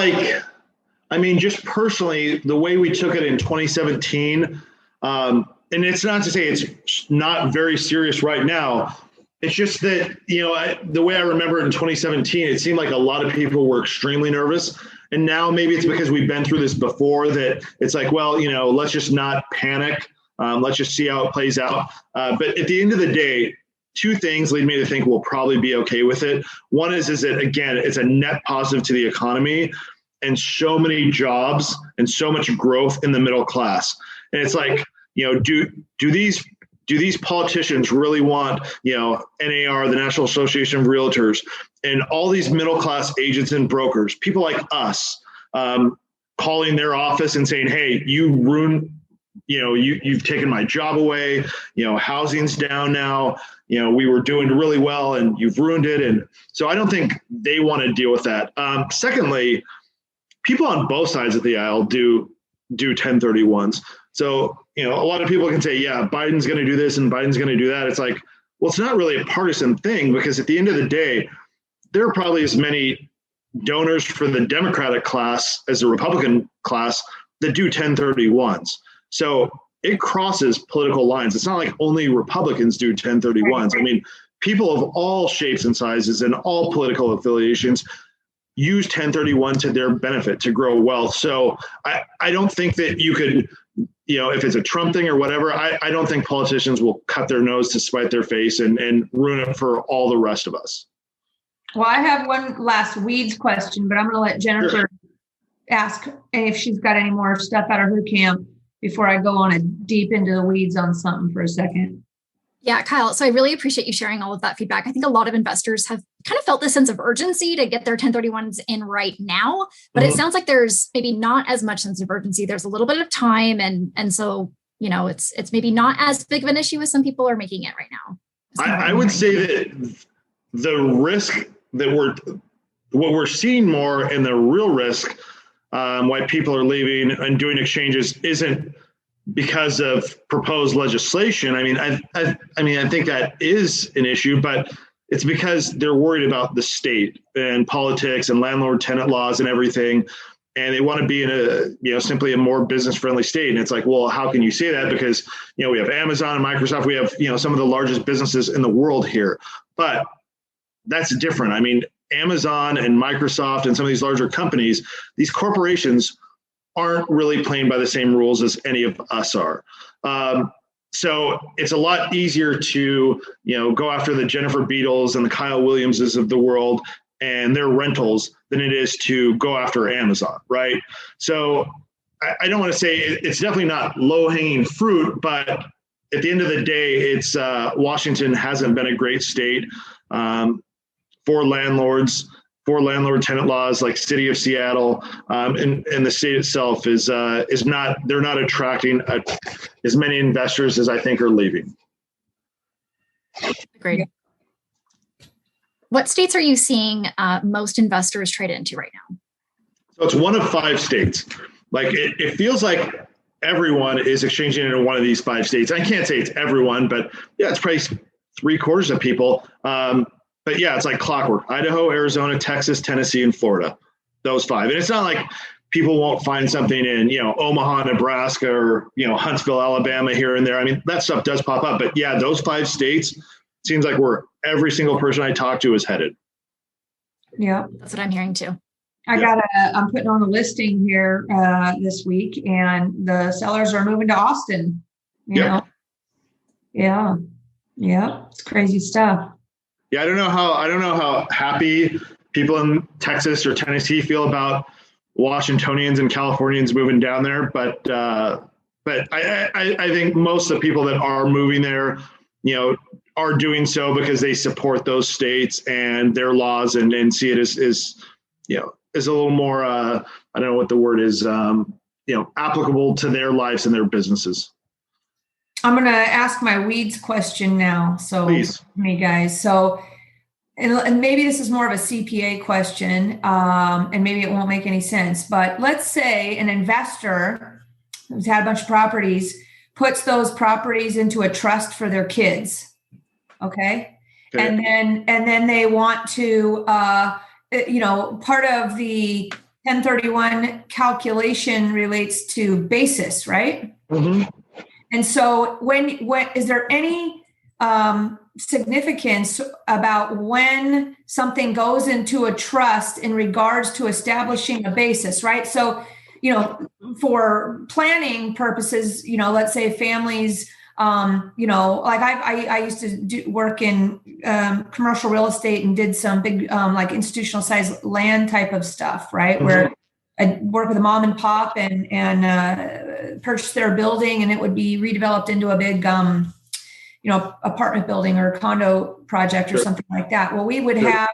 just personally, the way we took it in 2017, and it's not to say it's not very serious right now. It's just that, the way I remember it in 2017, it seemed like a lot of people were extremely nervous. And now maybe it's because we've been through this before that it's like, well, let's just not panic. Let's just see how it plays out. But at the end of the day, two things lead me to think we'll probably be okay with it. One is that, again, it's a net positive to the economy and so many jobs and so much growth in the middle class. And it's like, do these politicians really want, NAR, the National Association of Realtors, and all these middle class agents and brokers, people like us, calling their office and saying, hey, you ruined, you've taken my job away, housing's down now, we were doing really well and you've ruined it. And so I don't think they want to deal with that. Secondly, people on both sides of the aisle do 1031s. So, a lot of people can say, yeah, Biden's going to do this and Biden's going to do that. It's like, well, it's not really a partisan thing, because at the end of the day, there are probably as many donors for the Democratic class as the Republican class that do 1031s. So it crosses political lines. It's not like only Republicans do 1031s. I mean, people of all shapes and sizes and all political affiliations use 1031 to their benefit to grow wealth. So I don't think that you could, if it's a Trump thing or whatever, I don't think politicians will cut their nose to spite their face and ruin it for all the rest of us. Well, I have one last weeds question, but I'm going to let Jennifer ask if she's got any more stuff out of her camp before I go on deep into the weeds on something for a second. Yeah, Kyle. So I really appreciate you sharing all of that feedback. I think a lot of investors have kind of felt this sense of urgency to get their 1031s in right now, but it sounds like there's maybe not as much sense of urgency. There's a little bit of time. And so, it's maybe not as big of an issue as some people are making it right now. I would say that the risk that what we're seeing more, and the real risk why people are leaving and doing exchanges isn't because of proposed legislation. I mean, I think that is an issue, but it's because they're worried about the state and politics and landlord tenant laws and everything. And they want to be in simply a more business friendly state. And it's like, well, how can you say that? Because, we have Amazon and Microsoft, we have, some of the largest businesses in the world here, but that's different. I mean, Amazon and Microsoft and some of these larger companies, these corporations aren't really playing by the same rules as any of us are. So it's a lot easier to, go after the Jennifer Beadles and the Kyle Williamses of the world and their rentals than it is to go after Amazon, right? So I don't want to say it's definitely not low-hanging fruit, but at the end of the day, it's Washington hasn't been a great state for landlord tenant laws, like City of Seattle, and the state itself is not, they're not attracting as many investors as I think are leaving. Great. What states are you seeing most investors trade into right now? So it's one of 5 states. Like it feels like everyone is exchanging into one of these 5 states. I can't say it's everyone, but yeah, it's probably 3/4 of people. But yeah, it's like clockwork. Idaho, Arizona, Texas, Tennessee, and Florida. Those 5. And it's not like people won't find something in, Omaha, Nebraska, or, Huntsville, Alabama here and there. I mean, that stuff does pop up. But yeah, those 5 states, seems like where every single person I talk to is headed. Yeah. That's what I'm hearing too. I'm putting on a listing here this week, and the sellers are moving to Austin. You know? Yeah. It's crazy stuff. Yeah, I don't know how happy people in Texas or Tennessee feel about Washingtonians and Californians moving down there, but I think most of the people that are moving there are doing so because they support those states and their laws and see it as is a little more, I don't know what the word is, applicable to their lives and their businesses. I'm going to ask my weeds question now. So please, me guys. So, and maybe this is more of a CPA question, and maybe it won't make any sense, but let's say an investor who's had a bunch of properties puts those properties into a trust for their kids. Okay. And then they want to, part of the 1031 calculation relates to basis, right? Mm-hmm. And so when is there any significance about when something goes into a trust in regards to establishing a basis, right? So, for planning purposes, let's say families, like I used to work in commercial real estate and did some big like institutional size land type of stuff, right? Mm-hmm. Where I'd work with a mom and pop and purchase their building, and it would be redeveloped into a big apartment building or condo project or something like that. Well, we would have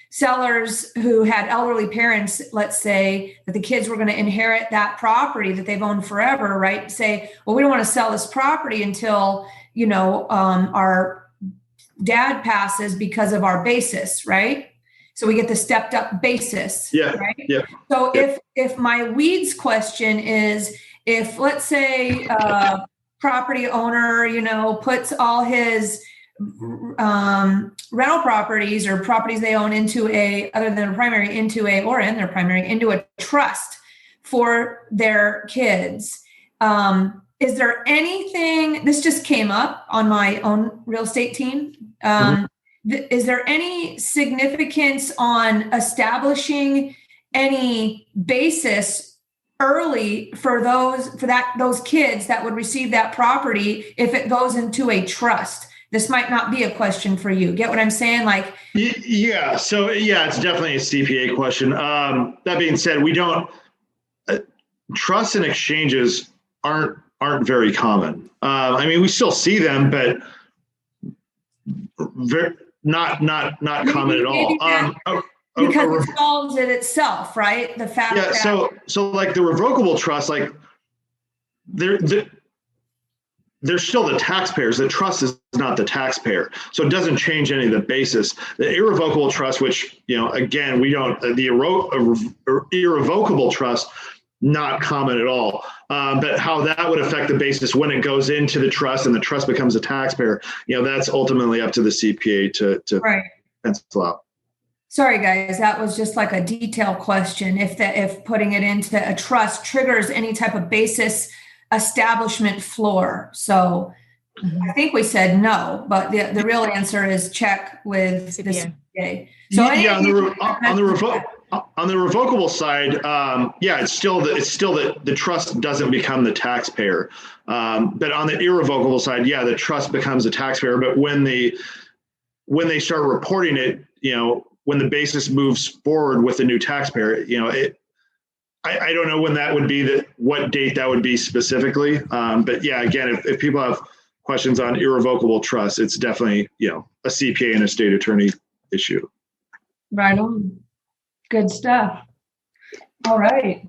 sellers who had elderly parents, let's say, that the kids were going to inherit that property that they've owned forever, right? Say, well, we don't want to sell this property until, our dad passes because of our basis, right? So we get the stepped up basis. Yeah. Right. Yeah. So if my weeds question is, if let's say property owner, puts all his rental properties or properties they own into other than their primary into a trust for their kids. Is there anything, this just came up on my own real estate team. Is there any significance on establishing any basis early for those kids that would receive that property if it goes into a trust? This might not be a question for you. Get what I'm saying? Like, yeah. So it's definitely a CPA question. That being said, we don't trusts and exchanges aren't very common. We still see them, but not common at all. Because it solves it itself, right? The fact that so like the revocable trust, like they're still the taxpayers. The trust is not the taxpayer. So it doesn't change any of the basis. The irrevocable trust, which, again, we don't, the irrevocable trust, not common at all. But how that would affect the basis when it goes into the trust and the trust becomes a taxpayer, that's ultimately up to the CPA to pencil out. Sorry, guys, that was just like a detailed question. If putting it into a trust triggers any type of basis establishment floor. So I think we said no, but the real answer is check with the CPA. So on the revocable side, it's still that the trust doesn't become the taxpayer. But on the irrevocable side, the trust becomes a taxpayer. But when they start reporting it, when the basis moves forward with the new taxpayer, I don't know when that would be, what date that would be specifically. But again, if people have questions on irrevocable trust, it's definitely, a CPA and a state attorney issue. Right on. Good stuff. All right.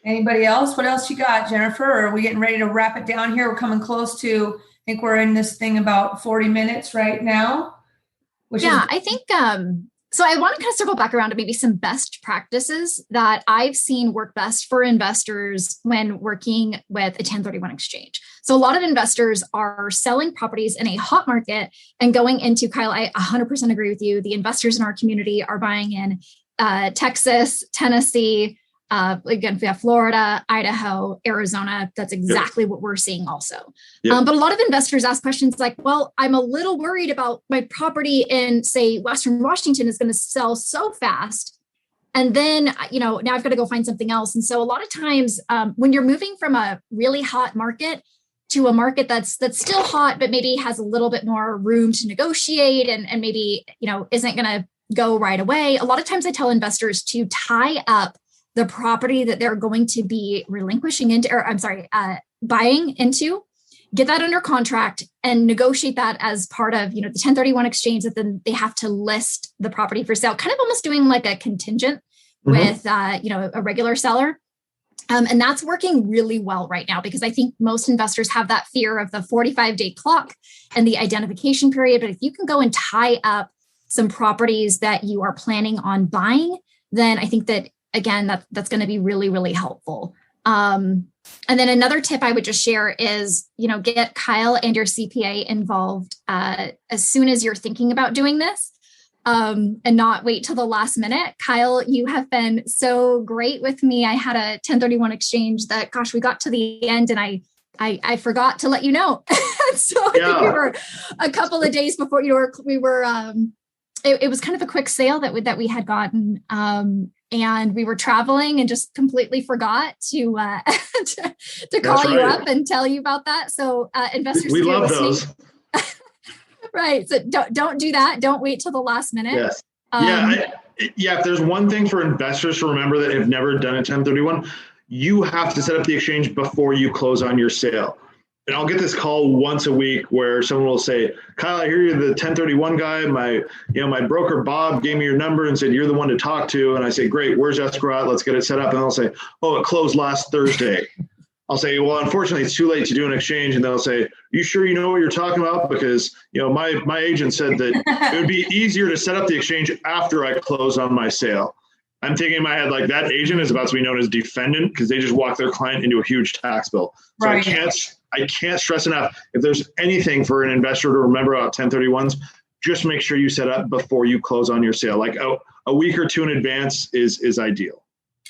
Anybody else? What else you got, Jennifer? Or are we getting ready to wrap it down here? We're coming close to, I think we're in this thing about 40 minutes right now. I think, so I want to kind of circle back around to maybe some best practices that I've seen work best for investors when working with a 1031 exchange. So a lot of investors are selling properties in a hot market and going into, Kyle, I 100% agree with you. The investors in our community are buying in Texas, Tennessee, again, we have Florida, Idaho, Arizona. That's exactly what we're seeing also. Yep. But a lot of investors ask questions like, well, I'm a little worried about my property in, say, Western Washington is going to sell so fast. And then, now I've got to go find something else. And so a lot of times when you're moving from a really hot market to a market that's still hot, but maybe has a little bit more room to negotiate and maybe, isn't going to go right away. A lot of times I tell investors to tie up the property that they're going to be relinquishing into, or buying into get that under contract and negotiate that as part of, the 1031 exchange, that then they have to list the property for sale, kind of almost doing like a contingent with, a regular seller. And that's working really well right now, because I think most investors have that fear of the 45-day clock and the identification period. But if you can go and tie up some properties that you are planning on buying, then I think that, again, that's going to be really, really helpful. And then another tip I would just share is, get Kyle and your CPA involved as soon as you're thinking about doing this, and not wait till the last minute. Kyle, you have been so great with me. I had a 1031 exchange that, gosh, we got to the end and I forgot to let you know. So I think we were a couple of days before it was kind of a quick sale that we had gotten. And we were traveling and just completely forgot to call you up and tell you about that. So investors, we love those. Right. So don't do that. Don't wait till the last minute. Yes. If there's one thing for investors to remember that have never done a 1031, you have to set up the exchange before you close on your sale. And I'll get this call once a week where someone will say, Kyle, I hear you're the 1031 guy. My broker, Bob, gave me your number and said, you're the one to talk to. And I say, great, where's escrow at? Let's get it set up. And they'll say, oh, it closed last Thursday. I'll say, well, unfortunately, it's too late to do an exchange. And they'll say, you sure you know what you're talking about? Because, my agent said that it would be easier to set up the exchange after I close on my sale. I'm thinking in my head, like, that agent is about to be known as defendant because they just walk their client into a huge tax bill. So right. I can't stress enough. If there's anything for an investor to remember about 1031s, just make sure you set up before you close on your sale. Like a week or two in advance is ideal.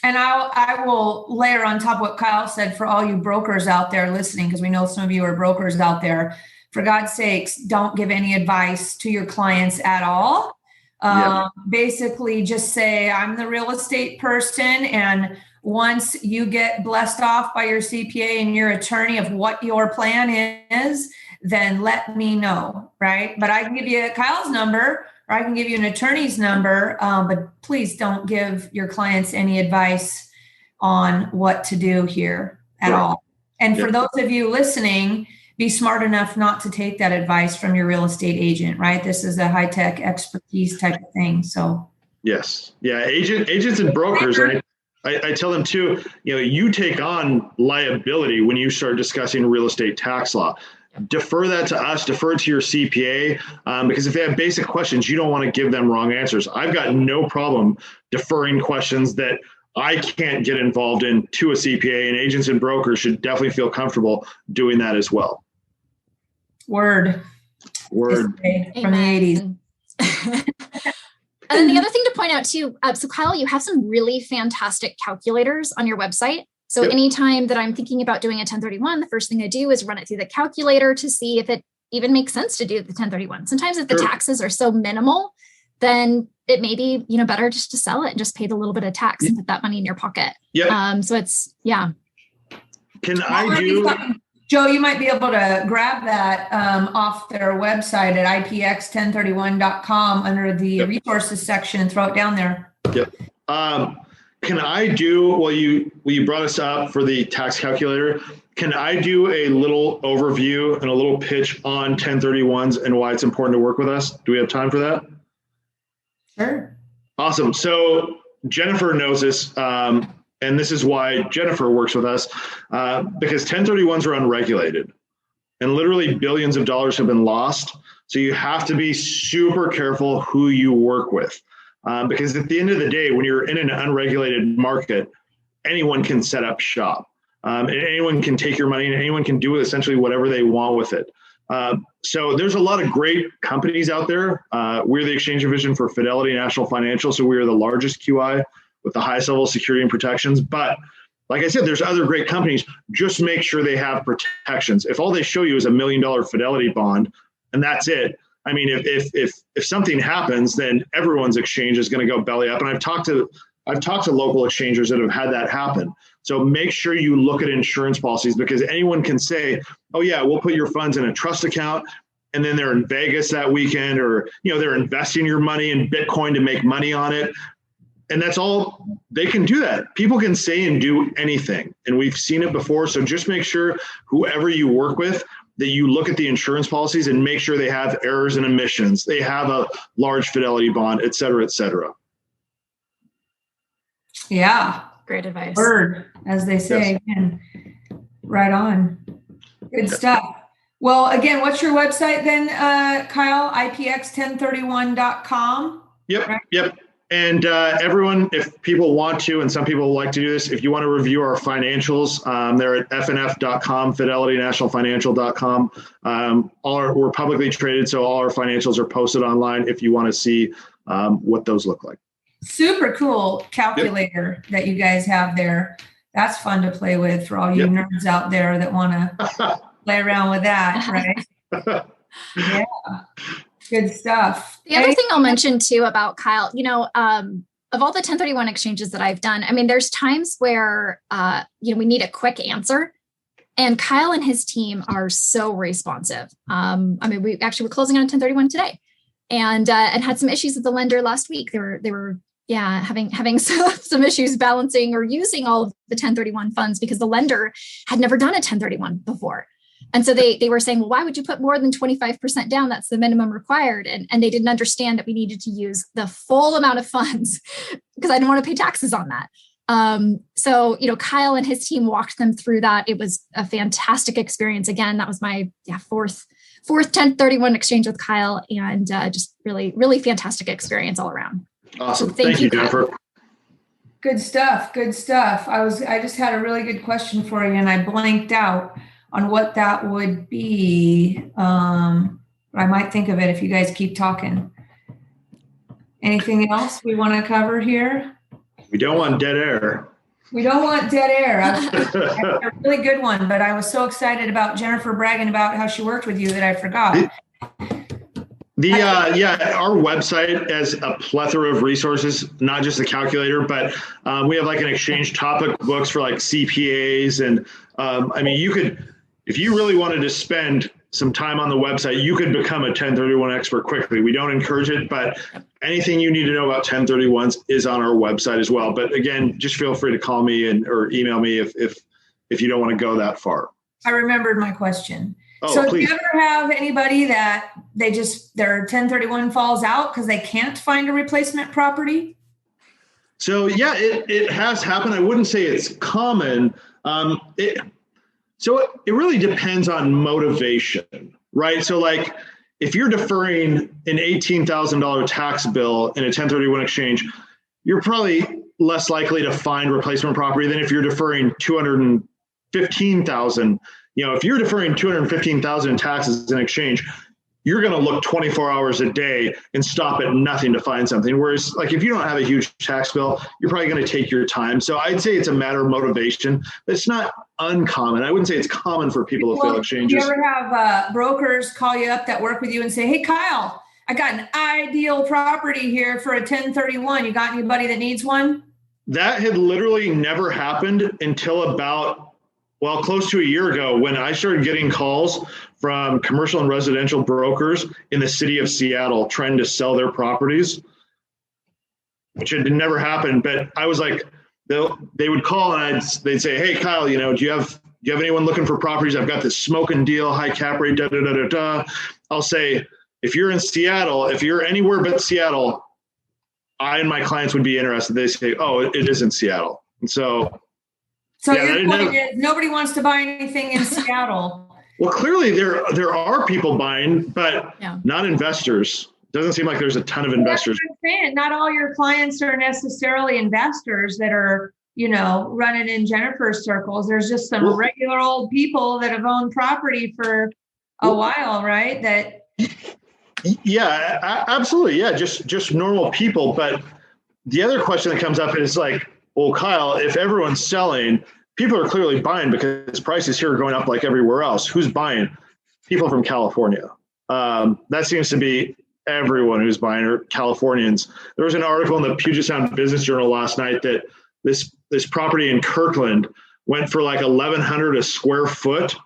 And I will layer on top what Kyle said for all you brokers out there listening, because we know some of you are brokers out there. For God's sakes, don't give any advice to your clients at all. Basically just say, I'm the real estate person. And once you get blessed off by your CPA and your attorney of what your plan is, then let me know, right? But I can give you Kyle's number, or I can give you an attorney's number, but please don't give your clients any advice on what to do here at all. And for those of you listening, be smart enough not to take that advice from your real estate agent, right? This is a high-tech expertise type of thing. So yes. Yeah. Agents and brokers, right? I tell them too, you take on liability when you start discussing real estate tax law. Defer that to us, defer to your CPA, because if they have basic questions, you don't want to give them wrong answers. I've got no problem deferring questions that I can't get involved in to a CPA, and agents and brokers should definitely feel comfortable doing that as well. Word. From the 80s. And then the other thing to point out too, so Kyle, you have some really fantastic calculators on your website. So anytime that I'm thinking about doing a 1031, the first thing I do is run it through the calculator to see if it even makes sense to do the 1031. Sometimes if the taxes are so minimal, then it may be, better just to sell it and just pay the little bit of tax and put that money in your pocket. So it's, Can I do... Joe, you might be able to grab that off their website at ipx1031.com under the resources section and throw it down there. Yep. Can I do, well, you brought us up for the tax calculator. Can I do a little overview and a little pitch on 1031s and why it's important to work with us? Do we have time for that? Sure. Awesome. So Jennifer knows this. And this is why Jennifer works with us, because 1031s are unregulated and literally billions of dollars have been lost. So you have to be super careful who you work with, because at the end of the day, when you're in an unregulated market, anyone can set up shop, and anyone can take your money and anyone can do essentially whatever they want with it. So there's a lot of great companies out there. We're the exchange division for Fidelity National Financial. So we are the largest QI with the highest level of security and protections. But like I said, there's other great companies. Just make sure they have protections. If all they show you is $1 million Fidelity bond and that's it, I mean, if something happens, then everyone's exchange is going to go belly up. And I've talked to local exchangers that have had that happen. So make sure you look at insurance policies, because anyone can say, oh yeah, we'll put your funds in a trust account, and then they're in Vegas that weekend, or they're investing your money in Bitcoin to make money on it. And that's all. They can do that. People can say and do anything. And we've seen it before. So just make sure whoever you work with, that you look at the insurance policies and make sure they have errors and omissions. They have a large fidelity bond, et cetera, et cetera. Yeah. Great advice. Word, as they say. Yes. Again. Right on. Good stuff. Well, again, what's your website then, Kyle? IPX1031.com. Yep. Right? Yep. And everyone, if people want to, and some people like to do this, if you want to review our financials, they're at fnf.com, fidelitynationalfinancial.com. We're publicly traded, so all our financials are posted online if you want to see what those look like. Super cool calculator that you guys have there. That's fun to play with for all you nerds out there that want to play around with that, right? Yeah. Good stuff. The other thing I'll mention too about Kyle, of all the 1031 exchanges that I've done, I mean, there's times where, we need a quick answer, and Kyle and his team are so responsive. We actually were closing on a 1031 today, and had some issues with the lender last week. They were having some issues balancing or using all of the 1031 funds because the lender had never done a 1031 before. And so they were saying, well, why would you put more than 25% down? That's the minimum required. And they didn't understand that we needed to use the full amount of funds because I didn't want to pay taxes on that. So Kyle and his team walked them through that. It was a fantastic experience. Again, that was my fourth 1031 exchange with Kyle, and just really, really fantastic experience all around. Awesome. So thank you, Jennifer. Kyle. Good stuff. Good stuff. I just had a really good question for you, and I blanked out on what that would be. I might think of it if you guys keep talking. Anything else we want to cover here? We don't want dead air. We don't want dead air. I had a really good one, but I was so excited about Jennifer bragging about how she worked with you that I forgot. Our website has a plethora of resources, not just the calculator, but we have like an exchange topic books for like CPAs. And you could, if you really wanted to spend some time on the website, you could become a 1031 expert quickly. We don't encourage it, but anything you need to know about 1031s is on our website as well. But again, just feel free to call me or email me if you don't want to go that far. I rememred my question. Oh, so please. Do you ever have anybody that their 1031 falls out because they can't find a replacement property? So yeah, it has happened. I wouldn't say it's common. So it really depends on motivation, right? So like if you're deferring an $18,000 tax bill in a 1031 exchange, you're probably less likely to find replacement property than if you're deferring $215,000. If you're deferring $215,000 in taxes in exchange, you're going to look 24 hours a day and stop at nothing to find something. Whereas like if you don't have a huge tax bill, you're probably going to take your time. So I'd say it's a matter of motivation. It's not uncommon. I wouldn't say it's common for people to fail exchanges. Do you ever have brokers call you up that work with you and say, hey, Kyle, I got an ideal property here for a 1031. You got anybody that needs one? That had literally never happened until about close to a year ago when I started getting calls from commercial and residential brokers in the city of Seattle trying to sell their properties, which had never happened. But I was like, they would call and they'd say, hey, Kyle, do you have anyone looking for properties? I've got this smoking deal, high cap rate, I'll say, if you're in Seattle, if you're anywhere but Seattle, I and my clients would be interested. They say, oh, it is in Seattle. And so your point is nobody wants to buy anything in Seattle. Well, clearly there are people buying, but not investors. Doesn't seem like there's a ton of investors. That's what I'm saying. Not all your clients are necessarily investors that are, running in Jennifer's circles. There's just some regular old people that have owned property for a while, right? Yeah, absolutely. Yeah, just normal people. But the other question that comes up is like, well, Kyle, if everyone's selling, people are clearly buying because prices here are going up like everywhere else. Who's buying? People from California. That seems to be everyone who's buying are Californians. There was an article in the Puget Sound Business Journal last night that this property in Kirkland went for like $1,100 a square foot.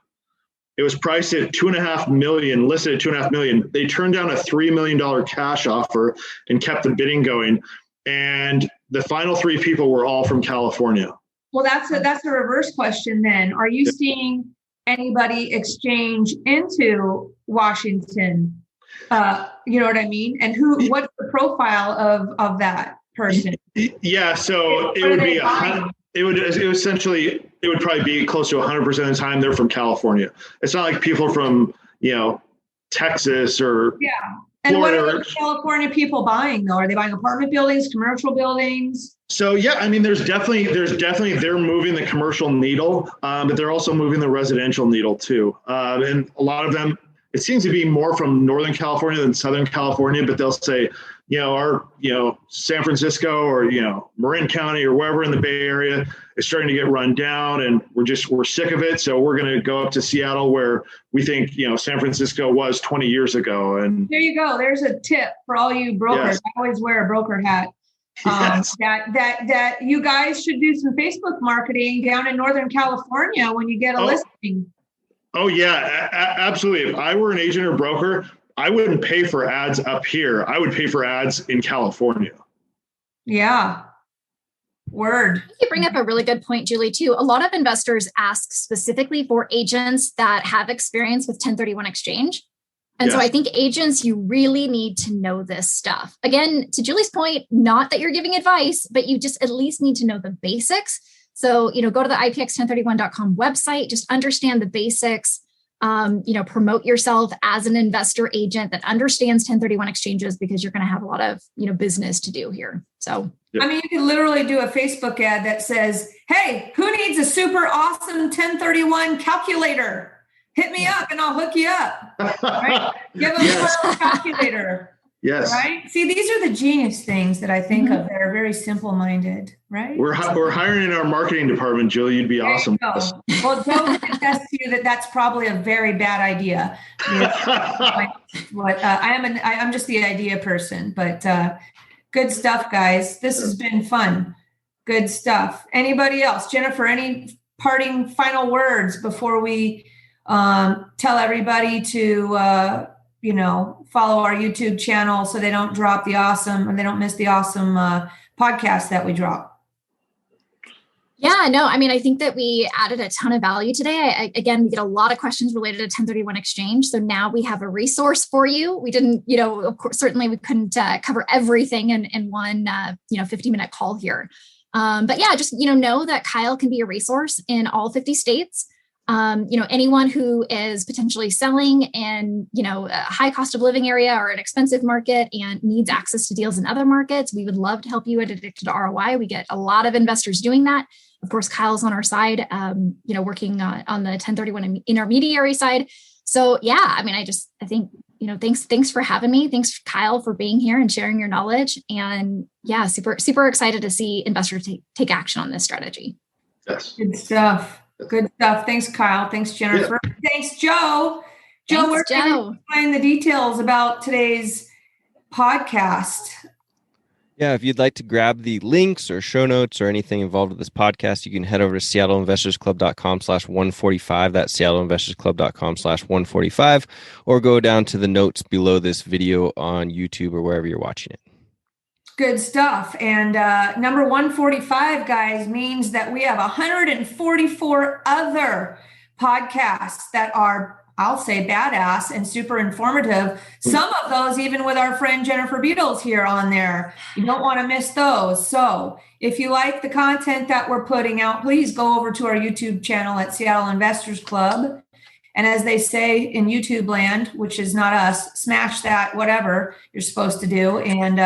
It was priced at $2.5 million, listed at $2.5 million. They turned down a $3 million cash offer and kept the bidding going. And the final three people were all from California. Well, that's a reverse question then. Are you seeing anybody exchange into Washington? You know what I mean? And what's the profile of that person? Yeah, so it would be it would probably be close to 100% of the time they're from California. It's not like people from, Texas or And Florida. what are the California people buying though? Are they buying apartment buildings, commercial buildings? So yeah, I mean, there's definitely they're moving the commercial needle, but they're also moving the residential needle too. And a lot of them, it seems to be more from Northern California than Southern California, but they'll say, our San Francisco or Marin County or wherever in the Bay Area is starting to get run down, and we're sick of it. So we're going to go up to Seattle, where we think San Francisco was 20 years ago. And there you go. There's a tip for all you brokers. Yes. I always wear a broker hat. Yes. That you guys should do some Facebook marketing down in Northern California when you get a listing. Oh yeah, absolutely. If I were an agent or broker, I wouldn't pay for ads up here. I would pay for ads in California. Yeah. Word. You bring up a really good point, Julie, too. A lot of investors ask specifically for agents that have experience with 1031 exchange. And so I think agents, you really need to know this stuff. Again, to Julie's point, not that you're giving advice, but you just at least need to know the basics. So, go to the ipx1031.com website, just understand the basics, promote yourself as an investor agent that understands 1031 exchanges, because you're going to have a lot of, business to do here. So, I mean, you could literally do a Facebook ad that says, hey, who needs a super awesome 1031 calculator? Hit me up and I'll hook you up. Right? Give them a calculator. Yes. Right. See, these are the genius things that I think of that are very simple-minded. Right. We're hiring in our marketing department, Julie. You'd be awesome. Well, Joe can attest to you that's probably a very bad idea. I'm just the idea person, but good stuff, guys. This has been fun. Good stuff. Anybody else? Jennifer, any parting final words before we tell everybody to, follow our YouTube channel so they don't drop the awesome, and they don't miss the awesome podcast that we drop? Yeah, no, I mean, I think that we added a ton of value today. We get a lot of questions related to 1031 exchange. So now we have a resource for you. We didn't, of course, certainly we couldn't cover everything in one, 50-minute call here. But yeah, just, know that Kyle can be a resource in all 50 states. Anyone who is potentially selling in, a high cost of living area or an expensive market and needs access to deals in other markets, we would love to help you at Addicted to ROI. We get a lot of investors doing that. Of course, Kyle's on our side, working on the 1031 intermediary side. So yeah, I mean, I think, thanks for having me. Thanks, Kyle, for being here and sharing your knowledge. And yeah, super, super excited to see investors take action on this strategy. Yes. Good stuff. Good stuff. Thanks, Kyle. Thanks, Jennifer. Yeah. Thanks, Joe. Joe, where can you find the details about today's podcast? Yeah, if you'd like to grab the links or show notes or anything involved with this podcast, you can head over to seattleinvestorsclub.com/145. That's seattleinvestorsclub.com/145, or go down to the notes below this video on YouTube or wherever you're watching it. Good stuff. And number 145, guys, means that we have 144 other podcasts that are, I'll say, badass and super informative. Some of those even with our friend Jennifer Beadles here on there. You don't want to miss those. So if you like the content that we're putting out, please go over to our YouTube channel at Seattle Investors Club. And as they say in YouTube land, which is not us, smash that, whatever you're supposed to do. And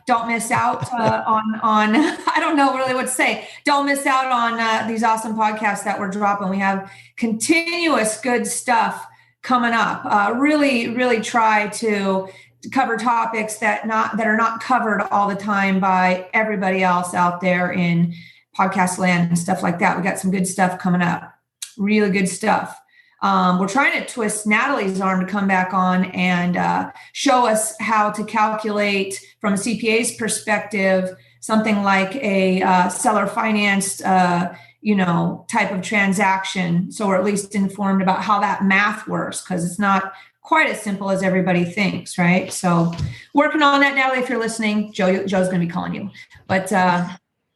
don't miss out on, I don't know really what to say. Don't miss out on these awesome podcasts that we're dropping. We have continuous good stuff coming up. Really, really try to cover topics that are not covered all the time by everybody else out there in podcast land and stuff like that. We got some good stuff coming up. Really good stuff. We're trying to twist Natalie's arm to come back on and show us how to calculate from a CPA's perspective, something like a seller financed, type of transaction. So we're at least informed about how that math works, because it's not quite as simple as everybody thinks, right? So working on that, Natalie, if you're listening. Joe's going to be calling you. But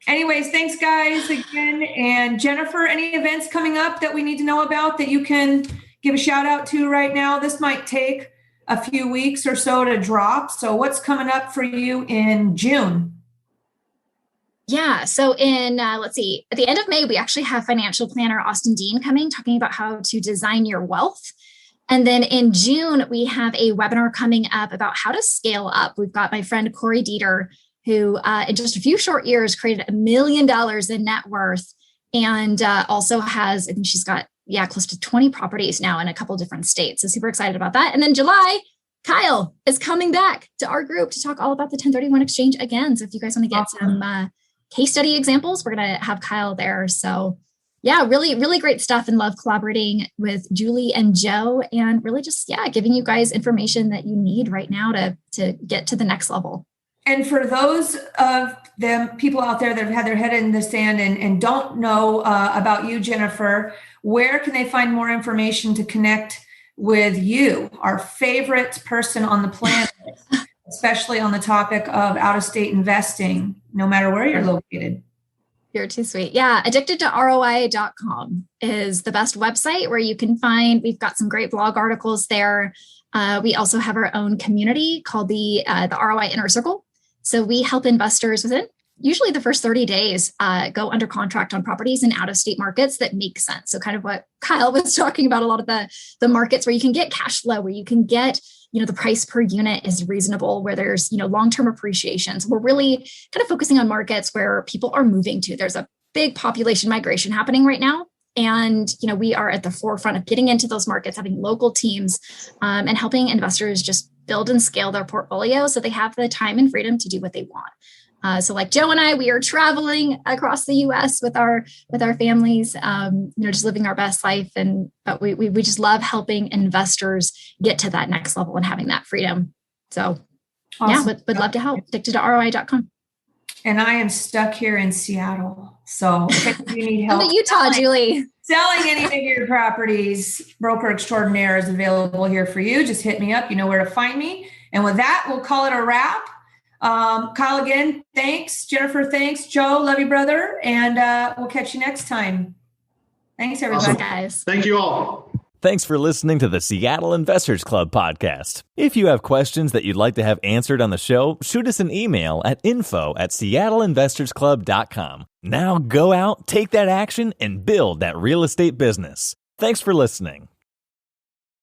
Anyways, thanks guys again. And Jennifer, any events coming up that we need to know about that you can give a shout out to right now? This might take a few weeks or so to drop. So what's coming up for you in June? Yeah. So in, let's see, at the end of May, we actually have financial planner Austin Dean coming, talking about how to design your wealth. And then in June, we have a webinar coming up about how to scale up. We've got my friend Corey Dieter, who in just a few short years created $1 million in net worth, and also has, I think she's got, close to 20 properties now in a couple different states. So super excited about that. And then July, Kyle is coming back to our group to talk all about the 1031 exchange again. So if you guys want to get some case study examples, we're going to have Kyle there. So yeah, really, really great stuff, and love collaborating with Julie and Joe, and really just, giving you guys information that you need right now to get to the next level. And for those of them people out there that have had their head in the sand and don't know about you, Jennifer, where can they find more information to connect with you, our favorite person on the planet, especially on the topic of out-of-state investing, no matter where you're located? You're too sweet. Yeah. Addictedtoroi.com is the best website where you can find, we've got some great blog articles there. We also have our own community called the ROI Inner Circle. So we help investors within usually the first 30 days go under contract on properties in out-of-state markets that make sense. So kind of what Kyle was talking about, a lot of the markets where you can get cash flow, where you can get, the price per unit is reasonable, where there's, long-term appreciation. So we're really kind of focusing on markets where people are moving to. There's a big population migration happening right now. And, we are at the forefront of getting into those markets, having local teams and helping investors just build and scale their portfolio so they have the time and freedom to do what they want. So like Joe and I, we are traveling across the US with our families, just living our best life. But we just love helping investors get to that next level and having that freedom. So awesome. Would love to help. Addictedtoroi.com. And I am stuck here in Seattle. So if you need help. I'm in Utah, Julie. Selling any of your properties, Broker Extraordinaire is available here for you. Just hit me up. You know where to find me. And with that, we'll call it a wrap. Kyle, again, thanks. Jennifer, thanks. Joe, love you, brother. And we'll catch you next time. Thanks, everybody. Awesome. Guys. Thank you all. Thanks for listening to the Seattle Investors Club podcast. If you have questions that you'd like to have answered on the show, shoot us an email at info@seattleinvestorsclub.com. Now go out, take that action, and build that real estate business. Thanks for listening.